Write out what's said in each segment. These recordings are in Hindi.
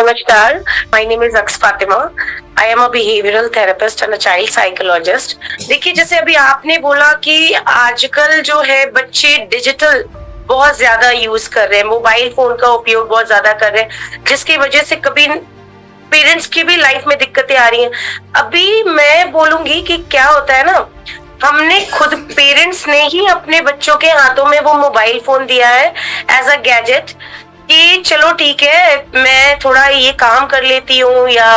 Namaskar. My name is Aks Fatima. I am a behavioral therapist and a child psychologist. देखिए जैसे अभी आपने बोला कि आजकल जो है बच्चे डिजिटल बहुत ज्यादा यूज कर रहे हैं, मोबाइल फोन का उपयोग बहुत ज्यादा कर रहे हैं, जिसकी वजह से कभी पेरेंट्स की भी लाइफ में दिक्कतें आ रही हैं। अभी मैं बोलूंगी कि क्या होता है ना, हमने खुद पेरेंट्स ने ही अपने बच्चों के हाथों में वो मोबाइल फोन दिया है एज अ गैजेट कि चलो ठीक है, मैं थोड़ा ये काम कर लेती हूँ या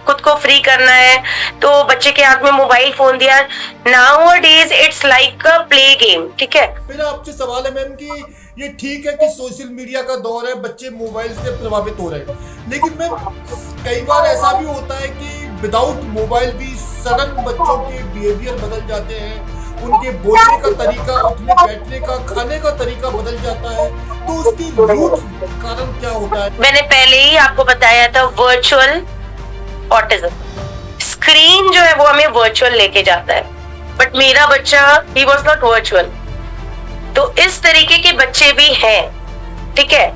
खुद को फ्री करना है, तो बच्चे के हाथ में मोबाइल फोन दिया। Now days it's like a play game. ठीक है, मेरा आपसे सवाल है मैम कि ये ठीक है कि सोशल मीडिया का दौर है, बच्चे मोबाइल से प्रभावित हो रहे हैं, लेकिन मैम कई बार ऐसा भी होता है कि विदाउट मोबाइल भी सडन बच्चों के बिहेवियर बदल जाते हैं, उनके बोलने का तरीका, उठने बैठने का, खाने का तरीका बदल जाता है। तो उसकी रूट कारण क्या होता है? मैंने पहले ही आपको बताया था, वर्चुअल ऑटिज्म। स्क्रीन जो है वो हमें वर्चुअल लेके जाता है, बट मेरा बच्चा ही वॉज नॉट वर्चुअल। तो इस तरीके के बच्चे भी हैं। ठीक है,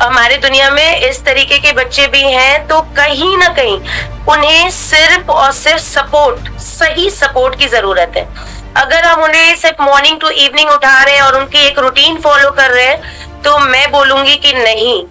हमारे दुनिया में इस तरीके के बच्चे भी हैं, तो कहीं ना कहीं उन्हें सिर्फ और सिर्फ सपोर्ट, सही सपोर्ट की जरूरत है। अगर हम उन्हें सिर्फ मॉर्निंग टू इवनिंग उठा रहे हैं और उनकी एक रूटीन फॉलो कर रहे हैं, तो मैं बोलूंगी कि नहीं।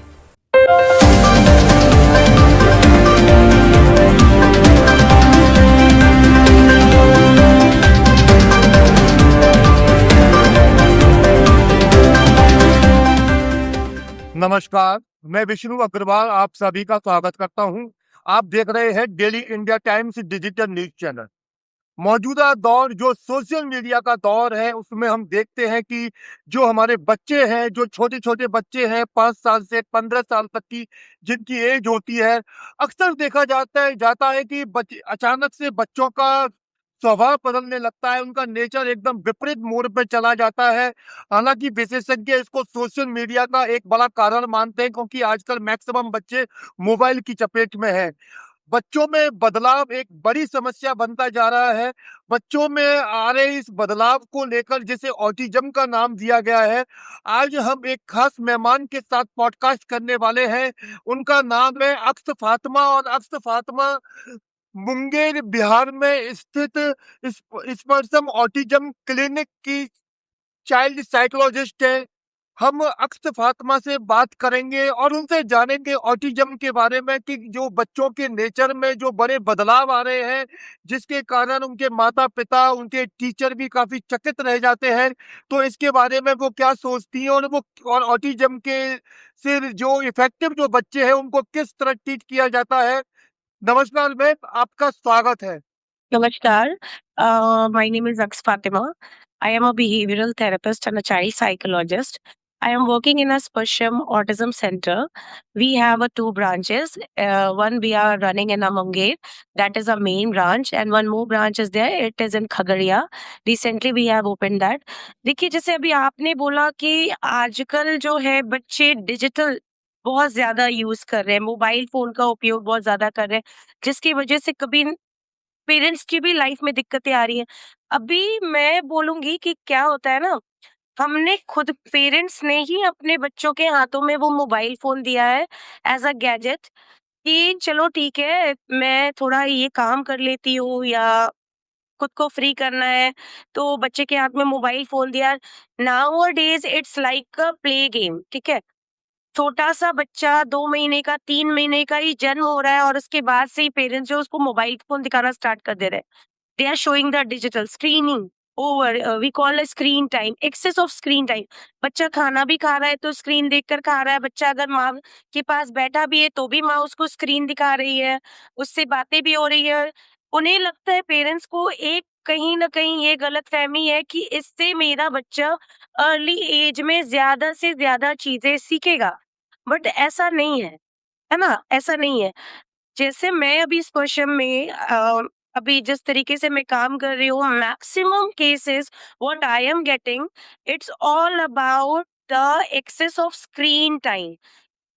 नमस्कार, मैं विष्णु अग्रवाल आप सभी का स्वागत करता हूं। आप देख रहे हैं daily India times digital news channel. मौजूदा दौर जो सोशल मीडिया का दौर है, उसमें हम देखते हैं कि जो हमारे बच्चे हैं, जो छोटे-छोटे बच्चे हैं 5 साल से 15 साल तक की जिनकी एज होती है, अक्सर देखा जाता है कि अचानक से बच्चों का स्वभाव बदलने लगता है, उनका नेचर एकदम विपरीत मोड़ पे चला जाता है। हालाँकि विशेषज्ञ इसको सोशल मीडिया का एक बड़ा कारण मानते हैं, क्योंकि आजकल मैक्सिमम बच्चे मोबाइल की चपेट में हैं। बच्चों में बदलाव एक बड़ी समस्या बनता जा रहा है। बच्चों में आ रहे इस बदलाव को लेकर जिसे ऑटिज़्म का नाम दिया गया है, आज हम एक खास मेहमान के साथ पॉडकास्ट करने वाले हैं। उनका नाम है अक्स फातिमा, और अक्स फातिमा मुंगेर, बिहार में स्थित स्पर्शम ऑटिज़्म क्लिनिक की चाइल्ड साइकोलॉजिस्ट है। हम अक्स फातिमा से बात करेंगे और उनसे जानेंगे ऑटिज़्म के बारे में कि जो बच्चों के नेचर में जो बड़े बदलाव आ रहे हैं, जिसके कारण उनके माता-पिता, उनके टीचर भी काफ़ी चकित रह जाते हैं। तो इसके बारे में वो क्या सोचती हैं, और ऑटिज़्म के से जो इफ़ेक्टिव जो बच्चे हैं, उनको किस तरह ट्रीट किया जाता है। नमस्कार मैम, आपका स्वागत है। Namaskar. My name is Aks Fatima. I am a behavioral therapist and a child psychologist. I am working in a Sparsham Autism Center. We have two branches. One we are running in Amangair, that is a main branch, and one more branch is there. It is in Khagaria. Recently we have opened that. देखिए जैसे अभी आपने बोला कि आजकल जो है बच्चे डिजिटल बहुत ज्यादा यूज कर रहे हैं, मोबाइल फोन का उपयोग बहुत ज्यादा कर रहे हैं, जिसकी वजह से कभी पेरेंट्स की भी लाइफ में दिक्कतें आ रही हैं। अभी मैं बोलूँगी कि क्या होता है ना, हमने खुद पेरेंट्स ने ही अपने बच्चों के हाथों में वो मोबाइल फ़ोन दिया है एज़ अ गैजेट कि चलो ठीक है, मैं थोड़ा ये काम कर लेती हूँ या खुद को फ्री करना है, तो बच्चे के हाथ में मोबाइल फ़ोन दिया। Nowadays it's like a play game. ठीक है? छोटा-सा बच्चा 2 महीने का, 3 महीने का ही जन्म हो रहा है और उसके बाद से ही पेरेंट्स जो है उसको मोबाइल फ़ोन दिखाना स्टार्ट कर दे रहे हैं। They are showing the digital screening over we call a screen time, excess of screen time। बच्चा खाना भी खा रहा है तो स्क्रीन देखकर खा रहा है, बच्चा अगर माँ के पास बैठा भी है तो भी माँ उसको स्क्रीन दिखा रही है, उससे बातें भी हो रही है। उन्हें लगता है पेरेंट्स को एक कहीं न कहीं ये गलतफ़हमी है कि इससे मेरा बच्चा अर्ली एज में ज़्यादा से ज़्यादा चीज़ें सीखेगा, बट ऐसा नहीं है ना? ऐसा नहीं है। जैसे मैं अभी इस क्वेश्चन में अभी जिस तरीके से मैं काम कर रही हूँ, maximum cases what I am getting, it's all about the excess of screen time.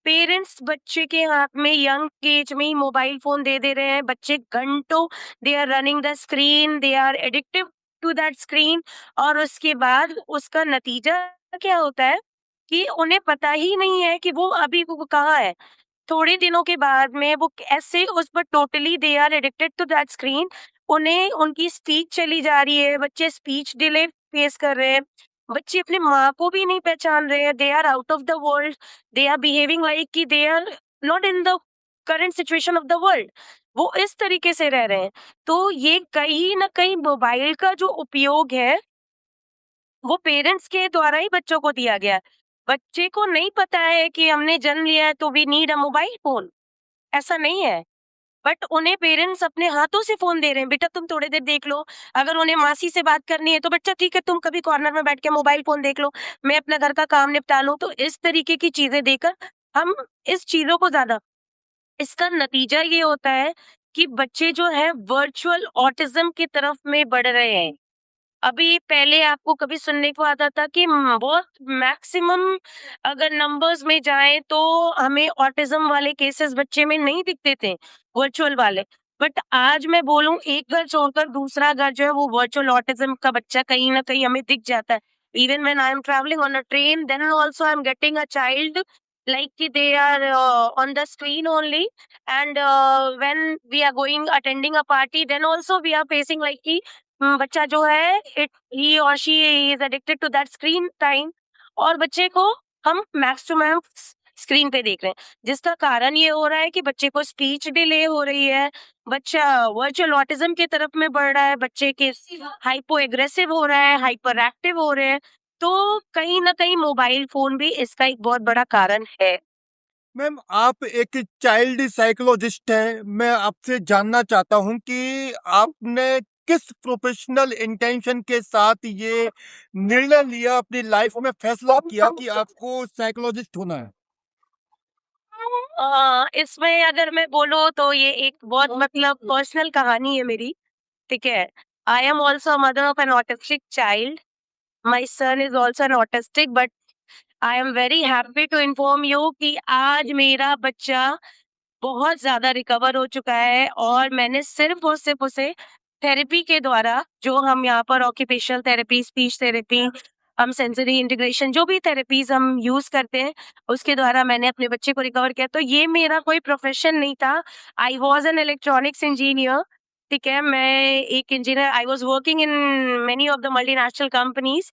Parents बच्चे के हाथ में यंग एज में ही मोबाइल फोन दे रहे हैं, बच्चे घंटों they are running the screen, they are addictive to that screen. और उसके बाद उसका नतीजा क्या होता है कि उन्हें पता ही नहीं है कि वो अभी वो कहाँ है। थोड़े दिनों के बाद में वो ऐसे उस पर totally they are addicted to that screen. उन्हें उनकी स्पीच चली जा रही है, बच्चे स्पीच डिले फेस कर रहे हैं, बच्चे अपनी माँ को भी नहीं पहचान रहे हैं, they are out of the world, they are behaving like कि they are not in the current situation of the world. वो इस तरीके से रह रहे हैं। तो ये कहीं ना कहीं मोबाइल का जो उपयोग है वो पेरेंट्स के द्वारा ही बच्चों को दिया गया है। बच्चे को नहीं पता है कि हमने जन्म लिया है तो we need a mobile phone, ऐसा नहीं है। बट उन्हें पेरेंट्स अपने हाथों से फोन दे रहे हैं, बेटा तुम थोड़ी देर देख लो। अगर उन्हें मासी से बात करनी है तो बच्चा ठीक है, तुम कभी कॉर्नर में बैठ के मोबाइल फोन देख लो, मैं अपना घर का काम निपटा लूं। तो इस तरीके की चीजें देकर हम इस चीजों को ज्यादा, इसका नतीजा ये होता है कि बच्चे जो है वर्चुअल ऑटिज्म की तरफ में बढ़ रहे हैं। अभी पहले आपको कभी सुनने को आता था कि बहुत मैक्सिमम अगर नंबर्स में जाएं तो हमें ऑटिज्म वाले केसेस बच्चे में नहीं दिखते थे, वर्चुअल वाले। बट आज मैं बोलूं, एक घर छोड़कर दूसरा घर जो है वो वर्चुअल ऑटिज्म का बच्चा कहीं ना कहीं हमें दिख जाता है। Even when I am travelling on a train, then also I am getting a child like they are on the screen only. And when we are going attending a party, then also we are facing like कि बच्चा जो है इट ही और she is addicted to that screen time, और बच्चे को हम मैक्स टू मैक्स स्क्रीन पे देख रहे हैं, जिसका कारण ये हो रहा है कि बच्चे को स्पीच डिले हो रही है, बच्चा वर्चुअल ऑटिज्म की तरफ में बढ़ रहा है, बच्चे के हाइपो एग्रेसिव हो रहा है, हाइपर एक्टिव हो रहे हैं। तो कहीं ना कहीं मोबाइल फोन भी इसका एक बहुत बड़ा कारण है। मैम, आप एक चाइल्ड साइकोलॉजिस्ट हैं। मैं आपसे जानना चाहता हूं कि आपने किस प्रोफेशनल इंटेंशन के साथ ये निर्णय लिया, अपनी लाइफ में फैसला किया कि आपको साइकोलॉजिस्ट होना है? इसमें अगर मैं बोलूँ तो ये एक बहुत मतलब पर्सनल कहानी है मेरी। ठीक है, I am also mother of an autistic child. My son is also an autistic, but I am very happy to inform you कि आज मेरा बच्चा बहुत ज़्यादा रिकवर हो चुका है, और मैंने सिर्फ़ और सिर्फ़ उसे थेरेपी के द्वारा, जो हम यहाँ पर ऑक्यूपेशनल थेरेपी, स्पीच थेरेपी, हम सेंसरी इंटीग्रेशन जो भी थेरेपीज़ हम यूज़ करते हैं, उसके द्वारा मैंने अपने बच्चे को रिकवर किया। तो ये मेरा कोई प्रोफ़ेशन नहीं था। I was an electronics engineer, ठीक है? मैं एक engineer, I was working in many of the multinational companies,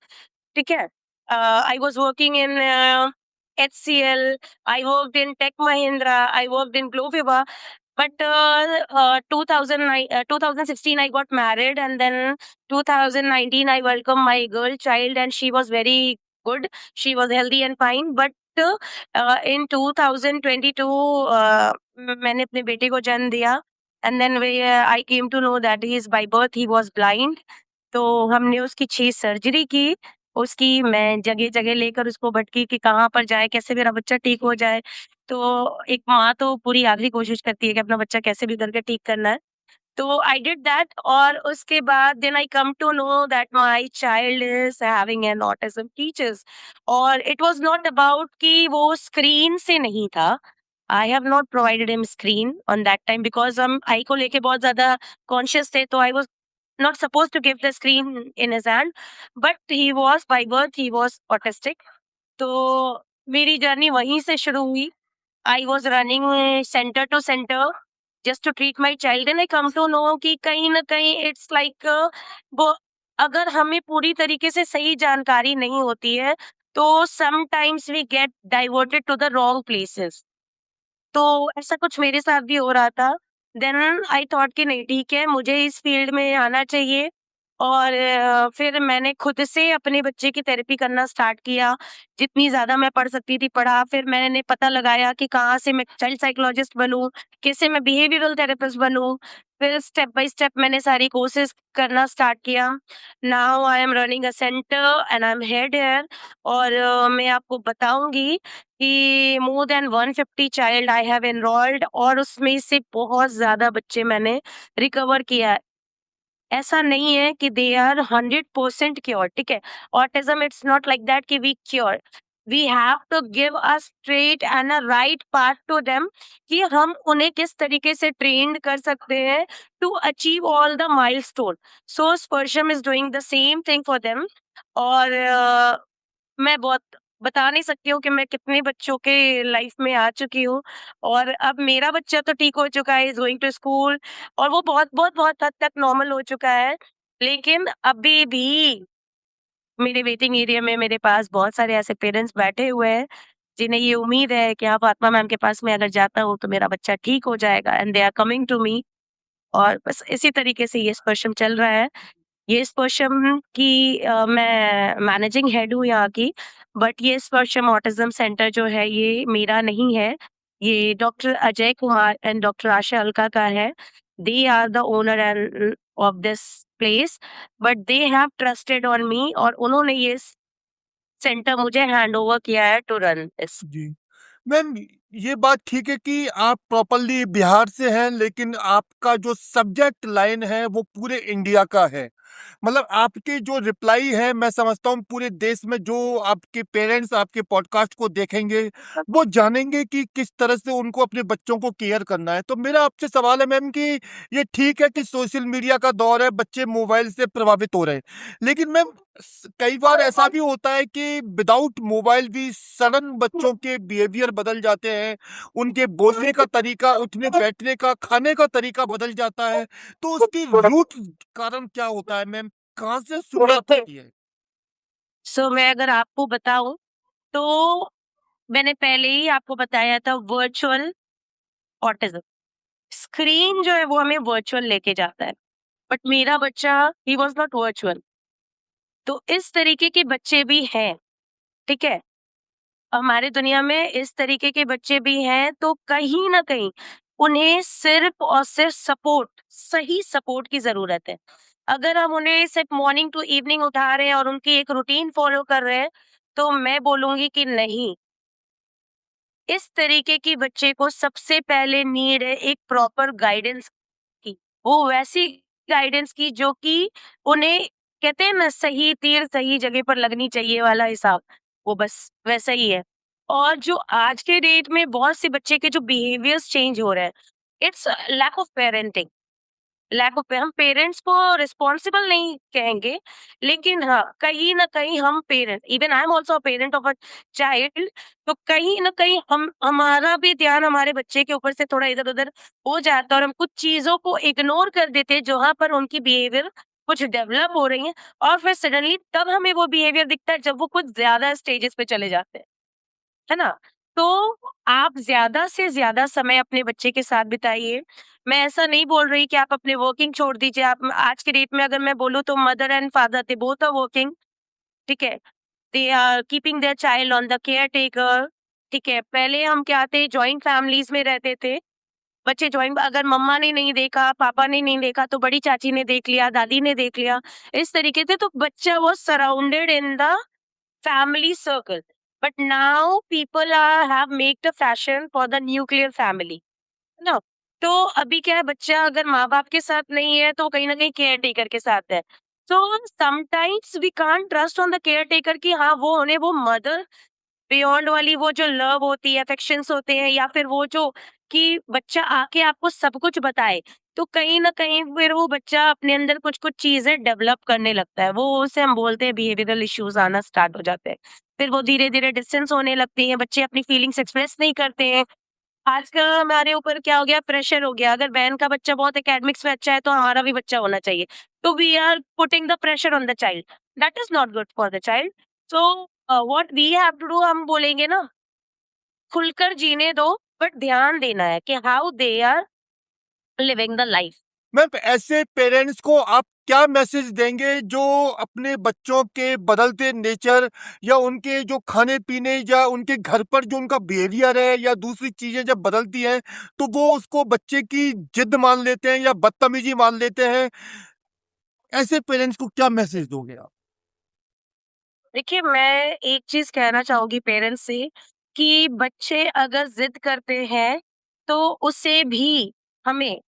ठीक है? I was working in HCL, I worked in Tech Mahindra, I worked in Globeva. But 2016 I got married, and then 2019 I welcomed my girl child, and she was very good. She was healthy and fine. But in 2022 मैंने अपने बेटे को जन्म दिया, and then I came to know that he is by birth he was blind. तो हमने उसकी 6 सर्जरी की। उसकी मैं जगह-जगह लेकर उसको भटकी कि कहाँ पर जाए, कैसे मेरा बच्चा ठीक हो जाए। तो एक माँ तो पूरी आखिरी कोशिश करती है कि अपना बच्चा कैसे भी करके ठीक करना है। तो आई डिड दैट, और उसके बाद then I come to know that my child is having an autism teachers. और इट वाज़ नॉट अबाउट कि वो स्क्रीन से नहीं था। I have not provided him screen on that time, because हम आई को लेके बहुत ज़्यादा कॉन्शियस थे, तो I was not supposed to give the screen in his hand, but he was by birth he was autistic. तो मेरी जर्नी वहीं से शुरू हुई। I was running centre to centre just to treat my child, and I come to know कि कहीं ना कहीं इट्स लाइक वो, अगर हमें पूरी तरीके से सही जानकारी नहीं होती है तो sometimes we get diverted to the wrong places. तो ऐसा कुछ मेरे साथ भी हो रहा था। देन आई थॉट कि नहीं ठीक है, मुझे इस फील्ड में आना चाहिए, और फिर मैंने खुद से अपने बच्चे की थेरेपी करना स्टार्ट किया। जितनी ज़्यादा मैं पढ़ सकती थी पढ़ा, फिर मैंने पता लगाया कि कहाँ से मैं चाइल्ड साइकोलॉजिस्ट बनूँ, कैसे मैं बिहेवियरल थेरेपिस्ट बनूँ। फिर स्टेप बाय स्टेप मैंने सारी कोर्सेज़ करना स्टार्ट किया। Now I am running a centre and I am head here, और मैं आपको बताऊँगी कि more than 150 child I have enrolled, और उसमें से बहुत ज़्यादा बच्चे मैंने रिकवर किया है। ऐसा नहीं है कि दे आर 100% क्योर, ठीक है? Autism it's not like that कि we cure. We have to give a straight and a right path to them, कि हम उन्हें किस तरीके से ट्रेन्ड कर सकते हैं to achieve all the milestone. So Sparsham is doing the same thing for them. और मैं बहुत बता नहीं सकती हूँ कि मैं कितने बच्चों के लाइफ में आ चुकी हूँ। और अब मेरा बच्चा तो ठीक हो चुका है, इज़ गोइंग टू स्कूल, और वो बहुत हद तक नॉर्मल हो चुका है। लेकिन अभी भी मेरे वेटिंग एरिया में मेरे पास बहुत सारे ऐसे पेरेंट्स बैठे हुए हैं, जिन्हें ये उम्मीद है कि हाँ, फातिमा मैम के पास मैं अगर जाता हूँ तो मेरा बच्चा ठीक हो जाएगा, and they are coming to me. और बस इसी तरीके से ये स्पर्शम चल रहा है। ये स्पर्शम की मैं मैनेजिंग हेड हूँ यहाँ की, बट ये स्पर्शम ऑटिज़्म सेंटर जो है ये मेरा नहीं है। ये doctor Ajay Kumar and doctor Asha Alka का है। They are the owner and of this place, but they have trusted on me, और उन्होंने ये सेंटर मुझे हैंड ओवर किया है टू रन दिस। जी। मैम, ये बात ठीक है कि आप प्रॉपर्ली बिहार से हैं, लेकिन आपका जो सब्जेक्ट लाइन है वो पूरे इंडिया का है। मतलब आपके जो रिप्लाई है, मैं समझता हूँ पूरे देश में जो आपके पेरेंट्स आपके पॉडकास्ट को देखेंगे, वो जानेंगे कि किस तरह से उनको अपने बच्चों को केयर करना है। तो मेरा आपसे सवाल है मैम कि ये ठीक है कि सोशल मीडिया का दौर है, बच्चे मोबाइल से प्रभावित हो रहे हैं। लेकिन मैम, कई बार ऐसा भी होता है कि विदाउट मोबाइल भी सडन बच्चों के बिहेवियर बदल जाते हैं, उनके बोलने का तरीका, उठने बैठने का, खाने का तरीका बदल जाता है। तो उसकी रूट कारण क्या होता है मैम? कहाँ से शुरुआत होती है? सो मैं अगर आपको बताऊँ तो मैंने पहले ही आपको बताया था, वर्चुअल ऑटिज़्म। स्क्रीन जो है वो हमें वर्चुअल लेके जाता है, बट मेरा बच्चा ही वाज़ नॉट वर्चुअल। तो इस तरीके के बच्चे भी हैं, ठीक है? हमारे दुनिया में इस तरीके के बच्चे भी हैं, तो कहीं न कहीं उन्हें सिर्फ़ और सिर्फ़ सपोर्ट, सही सपोर्ट की ज़रूरत है। अगर हम उन्हें सिर्फ़ मॉर्निंग टू इवनिंग उठा रहे हैं और उनकी एक रूटीन फ़ॉलो कर रहे हैं, तो मैं बोलूँगी कि नहीं। इस तरीके के बच्चे को सबसे पहले नीड है एक प्रॉपर गाइडेंस की। वो वैसी गाइडेंस की जो कि उन्हें, कहते हैं ना, सही तीर सही जगह पर लगनी चाहिए वाला हिसाब, वो बस वैसा ही है। और जो आज के डेट में बहुत से बच्चे के जो बिहेवियर्स चेंज हो रहे हैं, it's lack of parenting. Lack of, हम पेरेंट्स को रिस्पॉन्सिबल नहीं कहेंगे, लेकिन हाँ, कहीं न कहीं हम parent, even I am also a parent of a child, तो कहीं न कहीं हम, हमारा भी ध्यान हमारे बच्चे के ऊपर से थोड़ा इधर-उधर हो जाता है, और हम कुछ चीज़ों को इग्नोर कर देते हैं, जहाँ पर उनकी बिहेवियर कुछ डेवलप हो रही है, और फिर सडनली तब हमें वो बिहेवियर दिखता है जब वो कुछ ज़्यादा स्टेजेस पे चले जाते हैं। है ना? तो आप ज़्यादा से ज़्यादा समय अपने बच्चे के साथ बिताइए। मैं ऐसा नहीं बोल रही कि आप अपने वर्किंग छोड़ दीजिए। आप, आज के डेट में अगर मैं बोलूँ तो mother and father they both are working, ठीक है? They are keeping their child on the caretaker, ठीक है? पहले हम क्या थे, जॉइंट फैमिलीज़ में रहते थे। बच्चे जॉइंट, अगर मम्मा ने नहीं देखा, पापा ने नहीं देखा, तो बड़ी चाची ने देख लिया, दादी ने देख लिया। इस तरीके से तो बच्चा was surrounded in the family circle, but now people are have make the fashion for the nuclear family, है ना? तो अभी क्या है, बच्चा अगर माँ बाप के साथ नहीं है तो कहीं ना कहीं केयर टेकर के साथ है। तो sometimes we can't trust on the caretaker कि हाँ, वो उन्हें वो मदर बियॉन्ड वाली वो जो लव होती है, अफेक्शंस होते हैं, या फिर वो जो कि बच्चा आके आपको सब कुछ बताए, तो कहीं न कहीं फिर वो बच्चा अपने अंदर कुछ-कुछ चीज़ें डेवलप करने लगता है। वो, उसे हम बोलते हैं, बिहेवियरल इश्यूज़ आना स्टार्ट हो जाते हैं। फिर वो धीरे-धीरे डिस्टेंस होने लगती हैं, बच्चे अपनी फीलिंग्स एक्सप्रेस नहीं करते हैं। आजकल हमारे ऊपर क्या हो गया, प्रेशर हो गया। अगर बहन का बच्चा बहुत एकेडमिक्स में अच्छा है तो हमारा भी बच्चा होना चाहिए। तो we are putting the pressure on the child. That is not good for the child. So what we have to do, हम बोलेंगे ना, खुलकर जीने दो, बट ध्यान देना है कि how they are living the life. Ma'am, ऐसे पेरेंट्स को आप क्या मैसेज देंगे जो अपने बच्चों के बदलते नेचर या उनके जो खाने-पीने या उनके घर पर जो उनका बिहेवियर है या दूसरी चीज़ें जब बदलती हैं, तो वो उसको बच्चे की जिद मान लेते हैं या बदतमीज़ी मान लेते हैं? ऐसे पेरेंट्स को क्या मैसेज दोगे आप? देखिए, मैं एक चीज कहना चाहूंगी पेरेंट्स से कि बच्चे अगर जिद करते हैं तो उसे भी हमें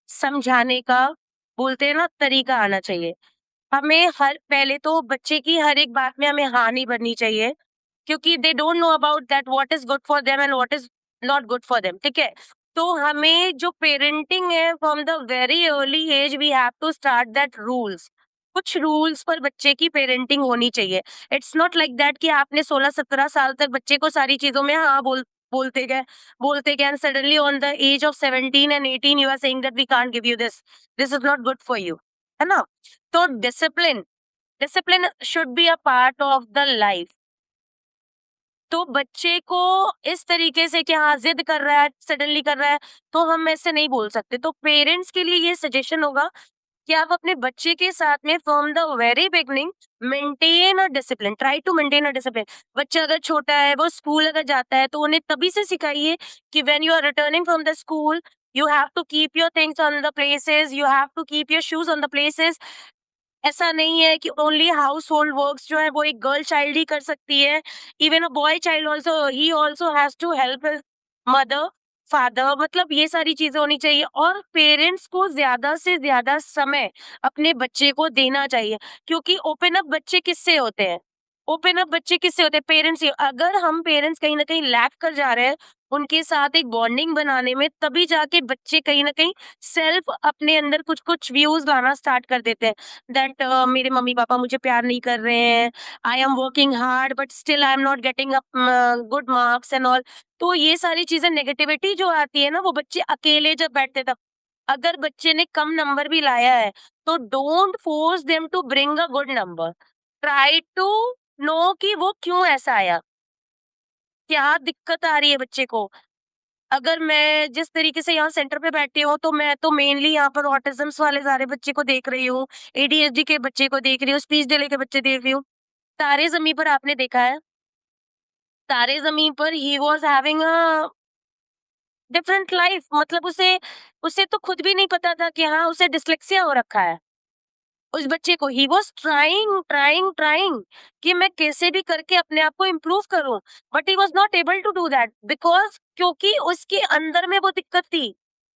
समझाने का, बोलते हैं ना, तरीका आना चाहिए। हमें हर, पहले तो बच्चे की हर एक बात में हमें हाँ नहीं भरनी चाहिए, क्योंकि they don't know about that what is good for them and what is not good for them, ठीक है? तो हमें जो पेरेंटिंग है, from the very early age we have to start that rules. कुछ रूल्स पर बच्चे की पेरेंटिंग होनी चाहिए। इट्स नॉट लाइक दैट कि आपने 16-17 साल तक बच्चे को सारी चीज़ों में हाँ बोलते गए and suddenly on the age of 17 and 18 you are saying that we can't give you this, this is not good for you, है ना? तो discipline discipline should be a part of the life. तो बच्चे को इस तरीके से कि हाँ जिद कर रहा है, सडनली कर रहा है, तो हम ऐसे नहीं बोल सकते। तो पेरेंट्स के लिए ये सजेशन होगा कि आप अपने बच्चे के साथ में from the very beginning maintain a discipline, try to maintain a discipline. बच्चा अगर छोटा है, वो स्कूल अगर जाता है, तो उन्हें तभी से सिखाइए कि when you are returning from the school, you have to keep your things on the places, you have to keep your shoes on the places. ऐसा नहीं है कि ओनली हाउस होल्ड वर्क्स जो है वो एक गर्ल चाइल्ड ही कर सकती है। Even a boy child also, he also has to help mother, father, मतलब ये सारी चीजें होनी चाहिए। और पेरेंट्स को ज्यादा से ज्यादा समय अपने बच्चे को देना चाहिए, क्योंकि ओपन अप बच्चे किससे होते हैं? ओपन अप बच्चे किससे होते हैं? पेरेंट्स से। अगर हम पेरेंट्स कहीं ना कहीं लैक कर जा रहे हैं उनके साथ एक बॉन्डिंग बनाने में, तभी जाके बच्चे कहीं ना कहीं सेल्फ अपने अंदर कुछ कुछ व्यूज लाना स्टार्ट कर देते हैं दैट मेरे मम्मी पापा मुझे प्यार नहीं कर रहे हैं, आई am working hard but still I am not getting up good marks and all. तो ये सारी चीजें नेगेटिविटी जो आती है ना, वो बच्चे अकेले जब बैठते तब। अगर बच्चे ने कम नंबर भी लाया है, तो don't force them to bring a good number, try to know कि वो क्यों ऐसा आया, क्या दिक्कत आ रही है बच्चे को। अगर मैं जिस तरीके से यहाँ सेंटर पे बैठी हूँ, तो मैं तो मेनली यहाँ पर ऑटिज्म्स वाले सारे बच्चे को देख रही हूँ, एडीएचडी के बच्चे को देख रही हूँ, स्पीच डिले के बच्चे देख रही हूँ। तारे ज़मीं पर आपने देखा है, तारे ज़मीं पर he was having a different life, मतलब उसे उसे तो खुद भी नहीं पता था कि हाँ, उसे डिस्लेक्सिया हो रखा है। उस बच्चे को he was trying, trying, trying कि मैं कैसे भी करके अपने आप को इम्प्रूव करूँ, but he was not able to do that because क्योंकि उसके अंदर में वो दिक्कत थी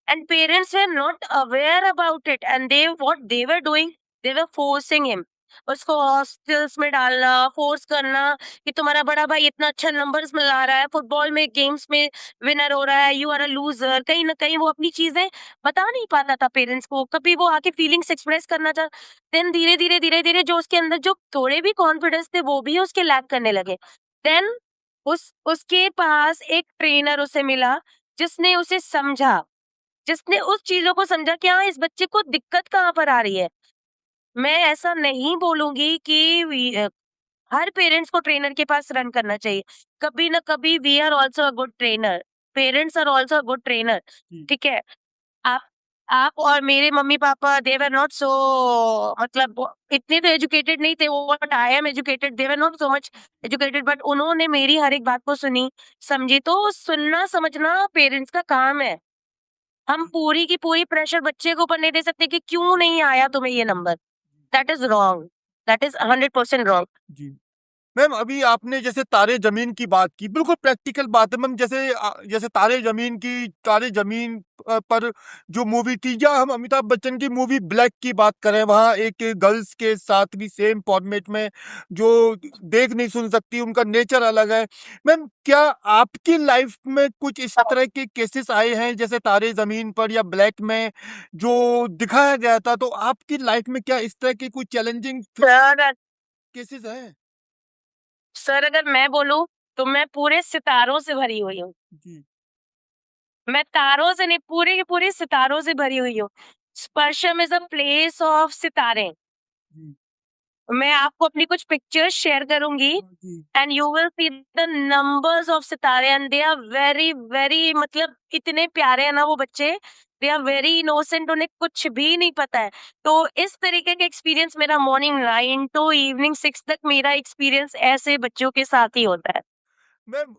and parents were not aware about it and they what they were doing, they were forcing him. उसको हॉस्टल्स में डालना, फोर्स करना कि तुम्हारा बड़ा भाई इतना अच्छा नंबर्स में ला रहा है, फुटबॉल में, गेम्स में विनर हो रहा है, यू आर अ लूजर। कहीं न कहीं वो अपनी चीज़ें बता नहीं पाता था पेरेंट्स को, कभी वो आके फीलिंग्स एक्सप्रेस करना चाह। देन धीरे-धीरे जो उसके अंदर जो थोड़े भी कॉन्फिडेंस थे वो भी उसके लैक करने लगे। देन उसके पास एक ट्रेनर उसे मिला जिसने उसे समझा, जिसने उस चीज़ों को समझा कि हाँ, इस बच्चे को दिक्कत कहाँ पर आ रही है। मैं ऐसा नहीं बोलूँगी कि हर पेरेंट्स को ट्रेनर के पास रन करना चाहिए। कभी न कभी we are also a good trainer, parents are also a good trainer, जी ठीक है? आप आप और मेरे मम्मी-पापा दे वर नॉट सो, मतलब वो इतने तो एजुकेटेड नहीं थे, what I M educated, they were not so much educated, but उन्होंने मेरी हर एक बात को सुनी, समझी। तो सुनना समझना पेरेंट्स का काम है। हम पूरी की पूरी प्रेशर बच्चे के ऊपर नहीं दे सकते कि क्यों नहीं आया तुम्हें ये number. That is wrong, that is 100% wrong. जी। मैम अभी आपने जैसे तारे ज़मीन की बात की, बिल्कुल प्रैक्टिकल बात है मैम। जैसे जैसे तारे ज़मीन पर जो मूवी थी, या हम अमिताभ बच्चन की मूवी ब्लैक की बात करें, वहाँ एक गर्ल्स के साथ भी सेम फॉर्मेट में जो देख नहीं सुन सकती, उनका नेचर अलग है। मैम क्या आपकी लाइफ में कुछ इस तरह के केसेस आए हैं, जैसे तारे ज़मीन पर या ब्लैक में जो दिखाया गया था, तो आपकी लाइफ में क्या इस तरह के कोई चैलेंजिंग सर केसेस हैं? सर अगर मैं बोलूँ, तो मैं पूरे सितारों से भरी हुई हूँ। जी, मैं तारों से नहीं, पूरे के पूरे सितारों से भरी हुई हूँ। Sparsham is a place of sitare. जी। मैं आपको अपनी कुछ पिक्चर्स शेयर करूँगी जी, and you will see the numbers of sitare and they are very very, मतलब इतने प्यारे हैं ना वो बच्चे, दे आर वेरी इनोसेंट, उन्हें कुछ भी नहीं पता है। तो इस तरीके का एक्सपीरियंस मेरा मॉर्निंग 9 टू इवनिंग 6 तक मेरा एक्सपीरियंस ऐसे बच्चों के साथ ही होता है। मैम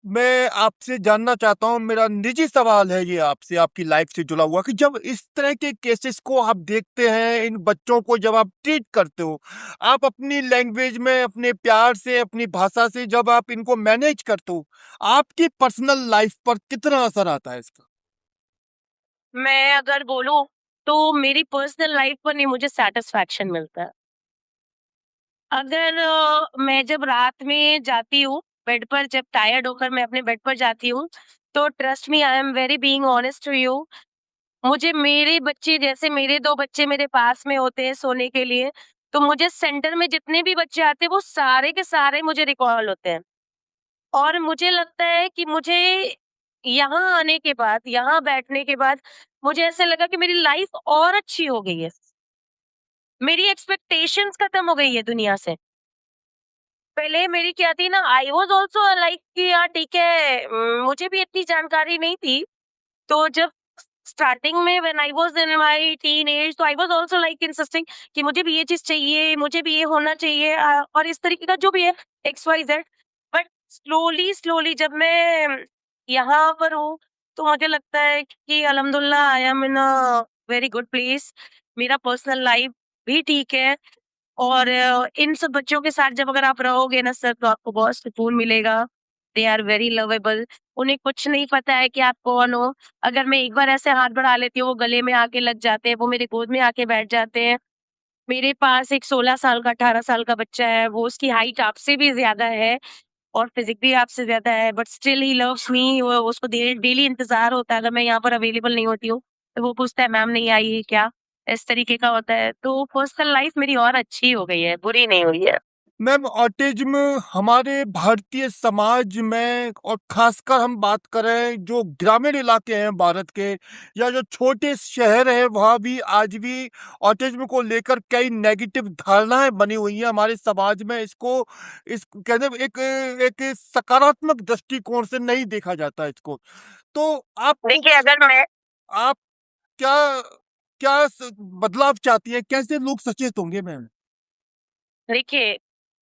मैं आपसे जानना चाहता हूँ, मेरा निजी सवाल है ये आपसे, आपकी लाइफ से जुड़ा हुआ, कि जब इस तरह के केसेस को आप देखते हैं, इन बच्चों को जब आप ट्रीट करते हो, आप अपनी लैंग्वेज में, अपने प्यार से, अपनी भाषा से जब आप इनको मैनेज करते हो, आपकी पर्सनल लाइफ पर कितना असर आता है इसका? मैं अगर बोलूँ, तो मेरी पर्सनल लाइफ पर नहीं मुझे सैटिस्फैक्शन मिलता है। अगर मैं जब रात में जाती हूँ, बेड पर जब टायर्ड होकर मैं अपने बेड पर जाती हूँ, तो trust me I am very being honest to you, मुझे मेरे बच्चे जैसे मेरे 2 बच्चे मेरे पास में होते हैं सोने के लिए, तो मुझे सेंटर में जितने भी बच्चे आते हैं वो सारे के सारे मुझे रिकॉल होते हैं। और मुझे लगता है कि मुझे यहाँ आने के बाद, यहाँ बैठने के बाद मुझे ऐसा लगा कि मेरी लाइफ और अच्छी हो गई है। मेरी एक्सपेक्टेशंस खत्म हो गई है दुनिया से। पहले मेरी क्या थी ना, आई वाज़ आल्सो लाइक कि यार ठीक है, मुझे भी इतनी जानकारी नहीं थी। तो जब स्टार्टिंग में when I was in my teenage, तो I was also like insisting कि मुझे भी ये चीज़ चाहिए, मुझे भी ये होना चाहिए, और इस तरीके का जो भी है X, Y, Z. But slowly, slowly जब मैं यहाँ पर हूँ, तो मुझे लगता है कि अल्हम्दुलिल्लाह I am in a very good place. मेरा पर्सनल लाइफ भी ठीक है। और इन सब बच्चों के साथ जब अगर आप रहोगे ना सर, तो आपको बहुत सुकून मिलेगा। They are very lovable. उन्हें कुछ नहीं पता है कि आप कौन हो। अगर मैं एक बार ऐसे हाथ बढ़ा लेती हूँ, वो गले में आके लग जाते हैं, वो मेरे गोद में आके बैठ जाते हैं। मेरे पास एक 16 साल का, 18 साल का बच्चा है, वो उसकी हाइट आपसे भी ज़्यादा है और फिज़िक भी आपसे ज़्यादा है, but still he loves me. वो उसको डेली इंतज़ार होता है, अगर मैं यहाँ पर अवेलेबल नहीं होती हूँ, तो वो पूछता है, मैम नहीं आई है क्या? इस तरीके का होता है। तो पर्सनल लाइफ़ मेरी और अच्छी हो गई है, बुरी नहीं हुई है। मैम, ऑटिज्म हमारे भारतीय समाज में, और खासकर हम बात करें जो ग्रामीण इलाके हैं भारत के, या जो छोटे शहर हैं, वहाँ भी आज भी ऑटिज्म को लेकर कई नेगेटिव धारणाएं बनी हुई हैं हमारे समाज में। इसको इस कहते हैं, एक सकारात्मक दृष्टिकोण से नहीं देखा जाता इसको। तो आपको देखिए, अगर मैं आप क्या क्या बदलाव चाहती हैं? कैसे लोग सचेत होंगे मैम? देखिए,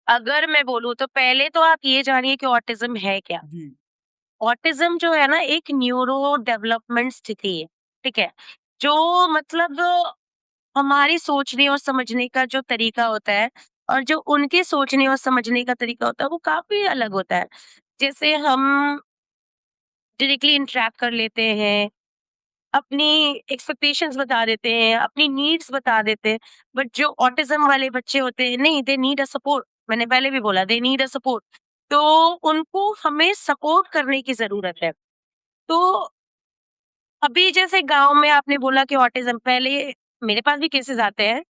अगर मैं बोलूँ तो पहले तो आप ये जानिए कि ऑटिज़्म है क्या? जी। ऑटिज़्म जो है ना, एक न्यूरो डेवलपमेंट स्थिति है, ठीक है? जो मतलब हमारी सोचने और समझने का जो तरीका होता है और जो उनके सोचने और समझने का तरीका होता है, वो काफ़ी अलग होता है। जैसे हम डायरेक्टली इंटरैक्ट कर लेते हैं, अपनी एक्सपेक्टेशंस बता देते हैं, अपनी नीड्स बता देते हैं, बट जो ऑटिज़्म वाले बच्चे होते हैं, नहीं, दे नीड अ सपोर्ट। मैंने पहले भी बोला, दे नीड अ सपोर्ट। तो उनको हमें सपोर्ट करने की ज़रूरत है। तो अभी जैसे गाँव में आपने बोला कि ऑटिज़्म, पहले मेरे पास भी केसेज़ आते हैं,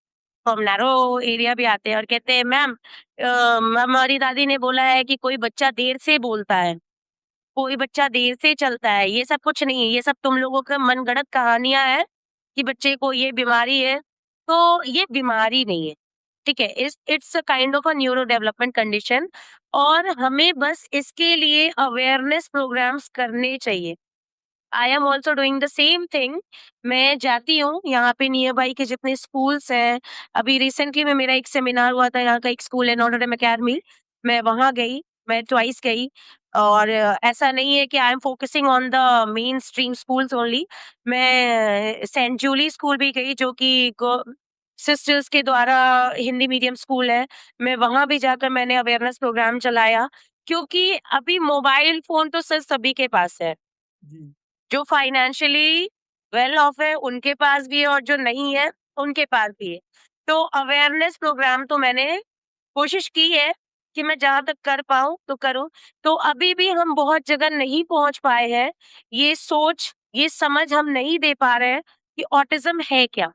फ्रॉम नैरो एरिया भी आते हैं और कहते हैं, मैम हमारी दादी ने बोला है कि कोई बच्चा देर से बोलता है, कोई बच्चा देर से चलता है, ये सब कुछ नहीं है, ये सब तुम लोगों का मनगढ़ंत कहानियाँ हैं कि बच्चे को ये बीमारी है। तो ये बीमारी नहीं है, ठीक है? It's a kind of a neuro development condition, और हमें बस इसके लिए अवेयरनेस प्रोग्राम्स करने चाहिए। आई am also doing the same thing. मैं जाती हूँ यहाँ पे नियर बाई के जितने स्कूल्स हैं। अभी रिसेंटली में मेरा एक सेमिनार हुआ था, यहाँ का एक स्कूल है नॉट डेम अकेडमी। मैं वहाँ गई, मैं ट्वाइस गई। और ऐसा नहीं है कि I am focusing on the main stream schools only. मैं सेंट जूली स्कूल भी गई, जो कि सिस्टर्स के द्वारा हिंदी मीडियम स्कूल है। मैं वहाँ भी जाकर मैंने अवेयरनेस प्रोग्राम चलाया, क्योंकि अभी मोबाइल फोन तो सर सभी के पास है। जी। जो फाइनेंशियली वेल ऑफ है उनके पास भी है, और जो नहीं है उनके पास भी है। तो अवेयरनेस प्रोग्राम तो मैंने कोशिश की है कि मैं जहाँ तक कर पाऊँ तो करूँ। तो अभी भी हम बहुत जगह नहीं पहुँच पाए हैं। ये सोच, ये समझ हम नहीं दे पा रहे हैं कि ऑटिज़्म है क्या?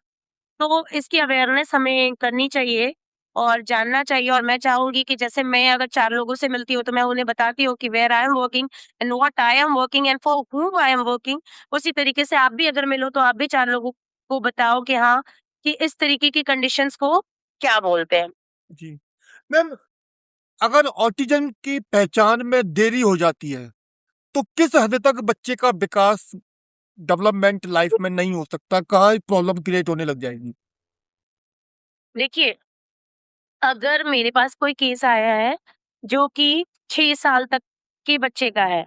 तो इसकी अवेयरनेस हमें करनी चाहिए और जानना चाहिए। और मैं चाहूँगी कि जैसे मैं अगर 4 लोगों से मिलती हूँ, तो मैं उन्हें बताती हूँ कि where I am working and what I am working and for whom I am working. उसी तरीके से आप भी अगर मिलो, तो आप भी 4 लोगों को बताओ कि हाँ, कि इस तरीके की कंडीशंस को क्या बोलते हैं। जी। मैम, अगर ऑटिज्म की पहचान में देरी हो जाती है, तो किस हद तक बच्चे का विकास, डेवलपमेंट लाइफ में नहीं हो सकता? कहाँ प्रॉब्लम क्रिएट होने लग जाएगी? देखिए, अगर मेरे पास कोई केस आया है जो कि 6 साल तक के बच्चे का है,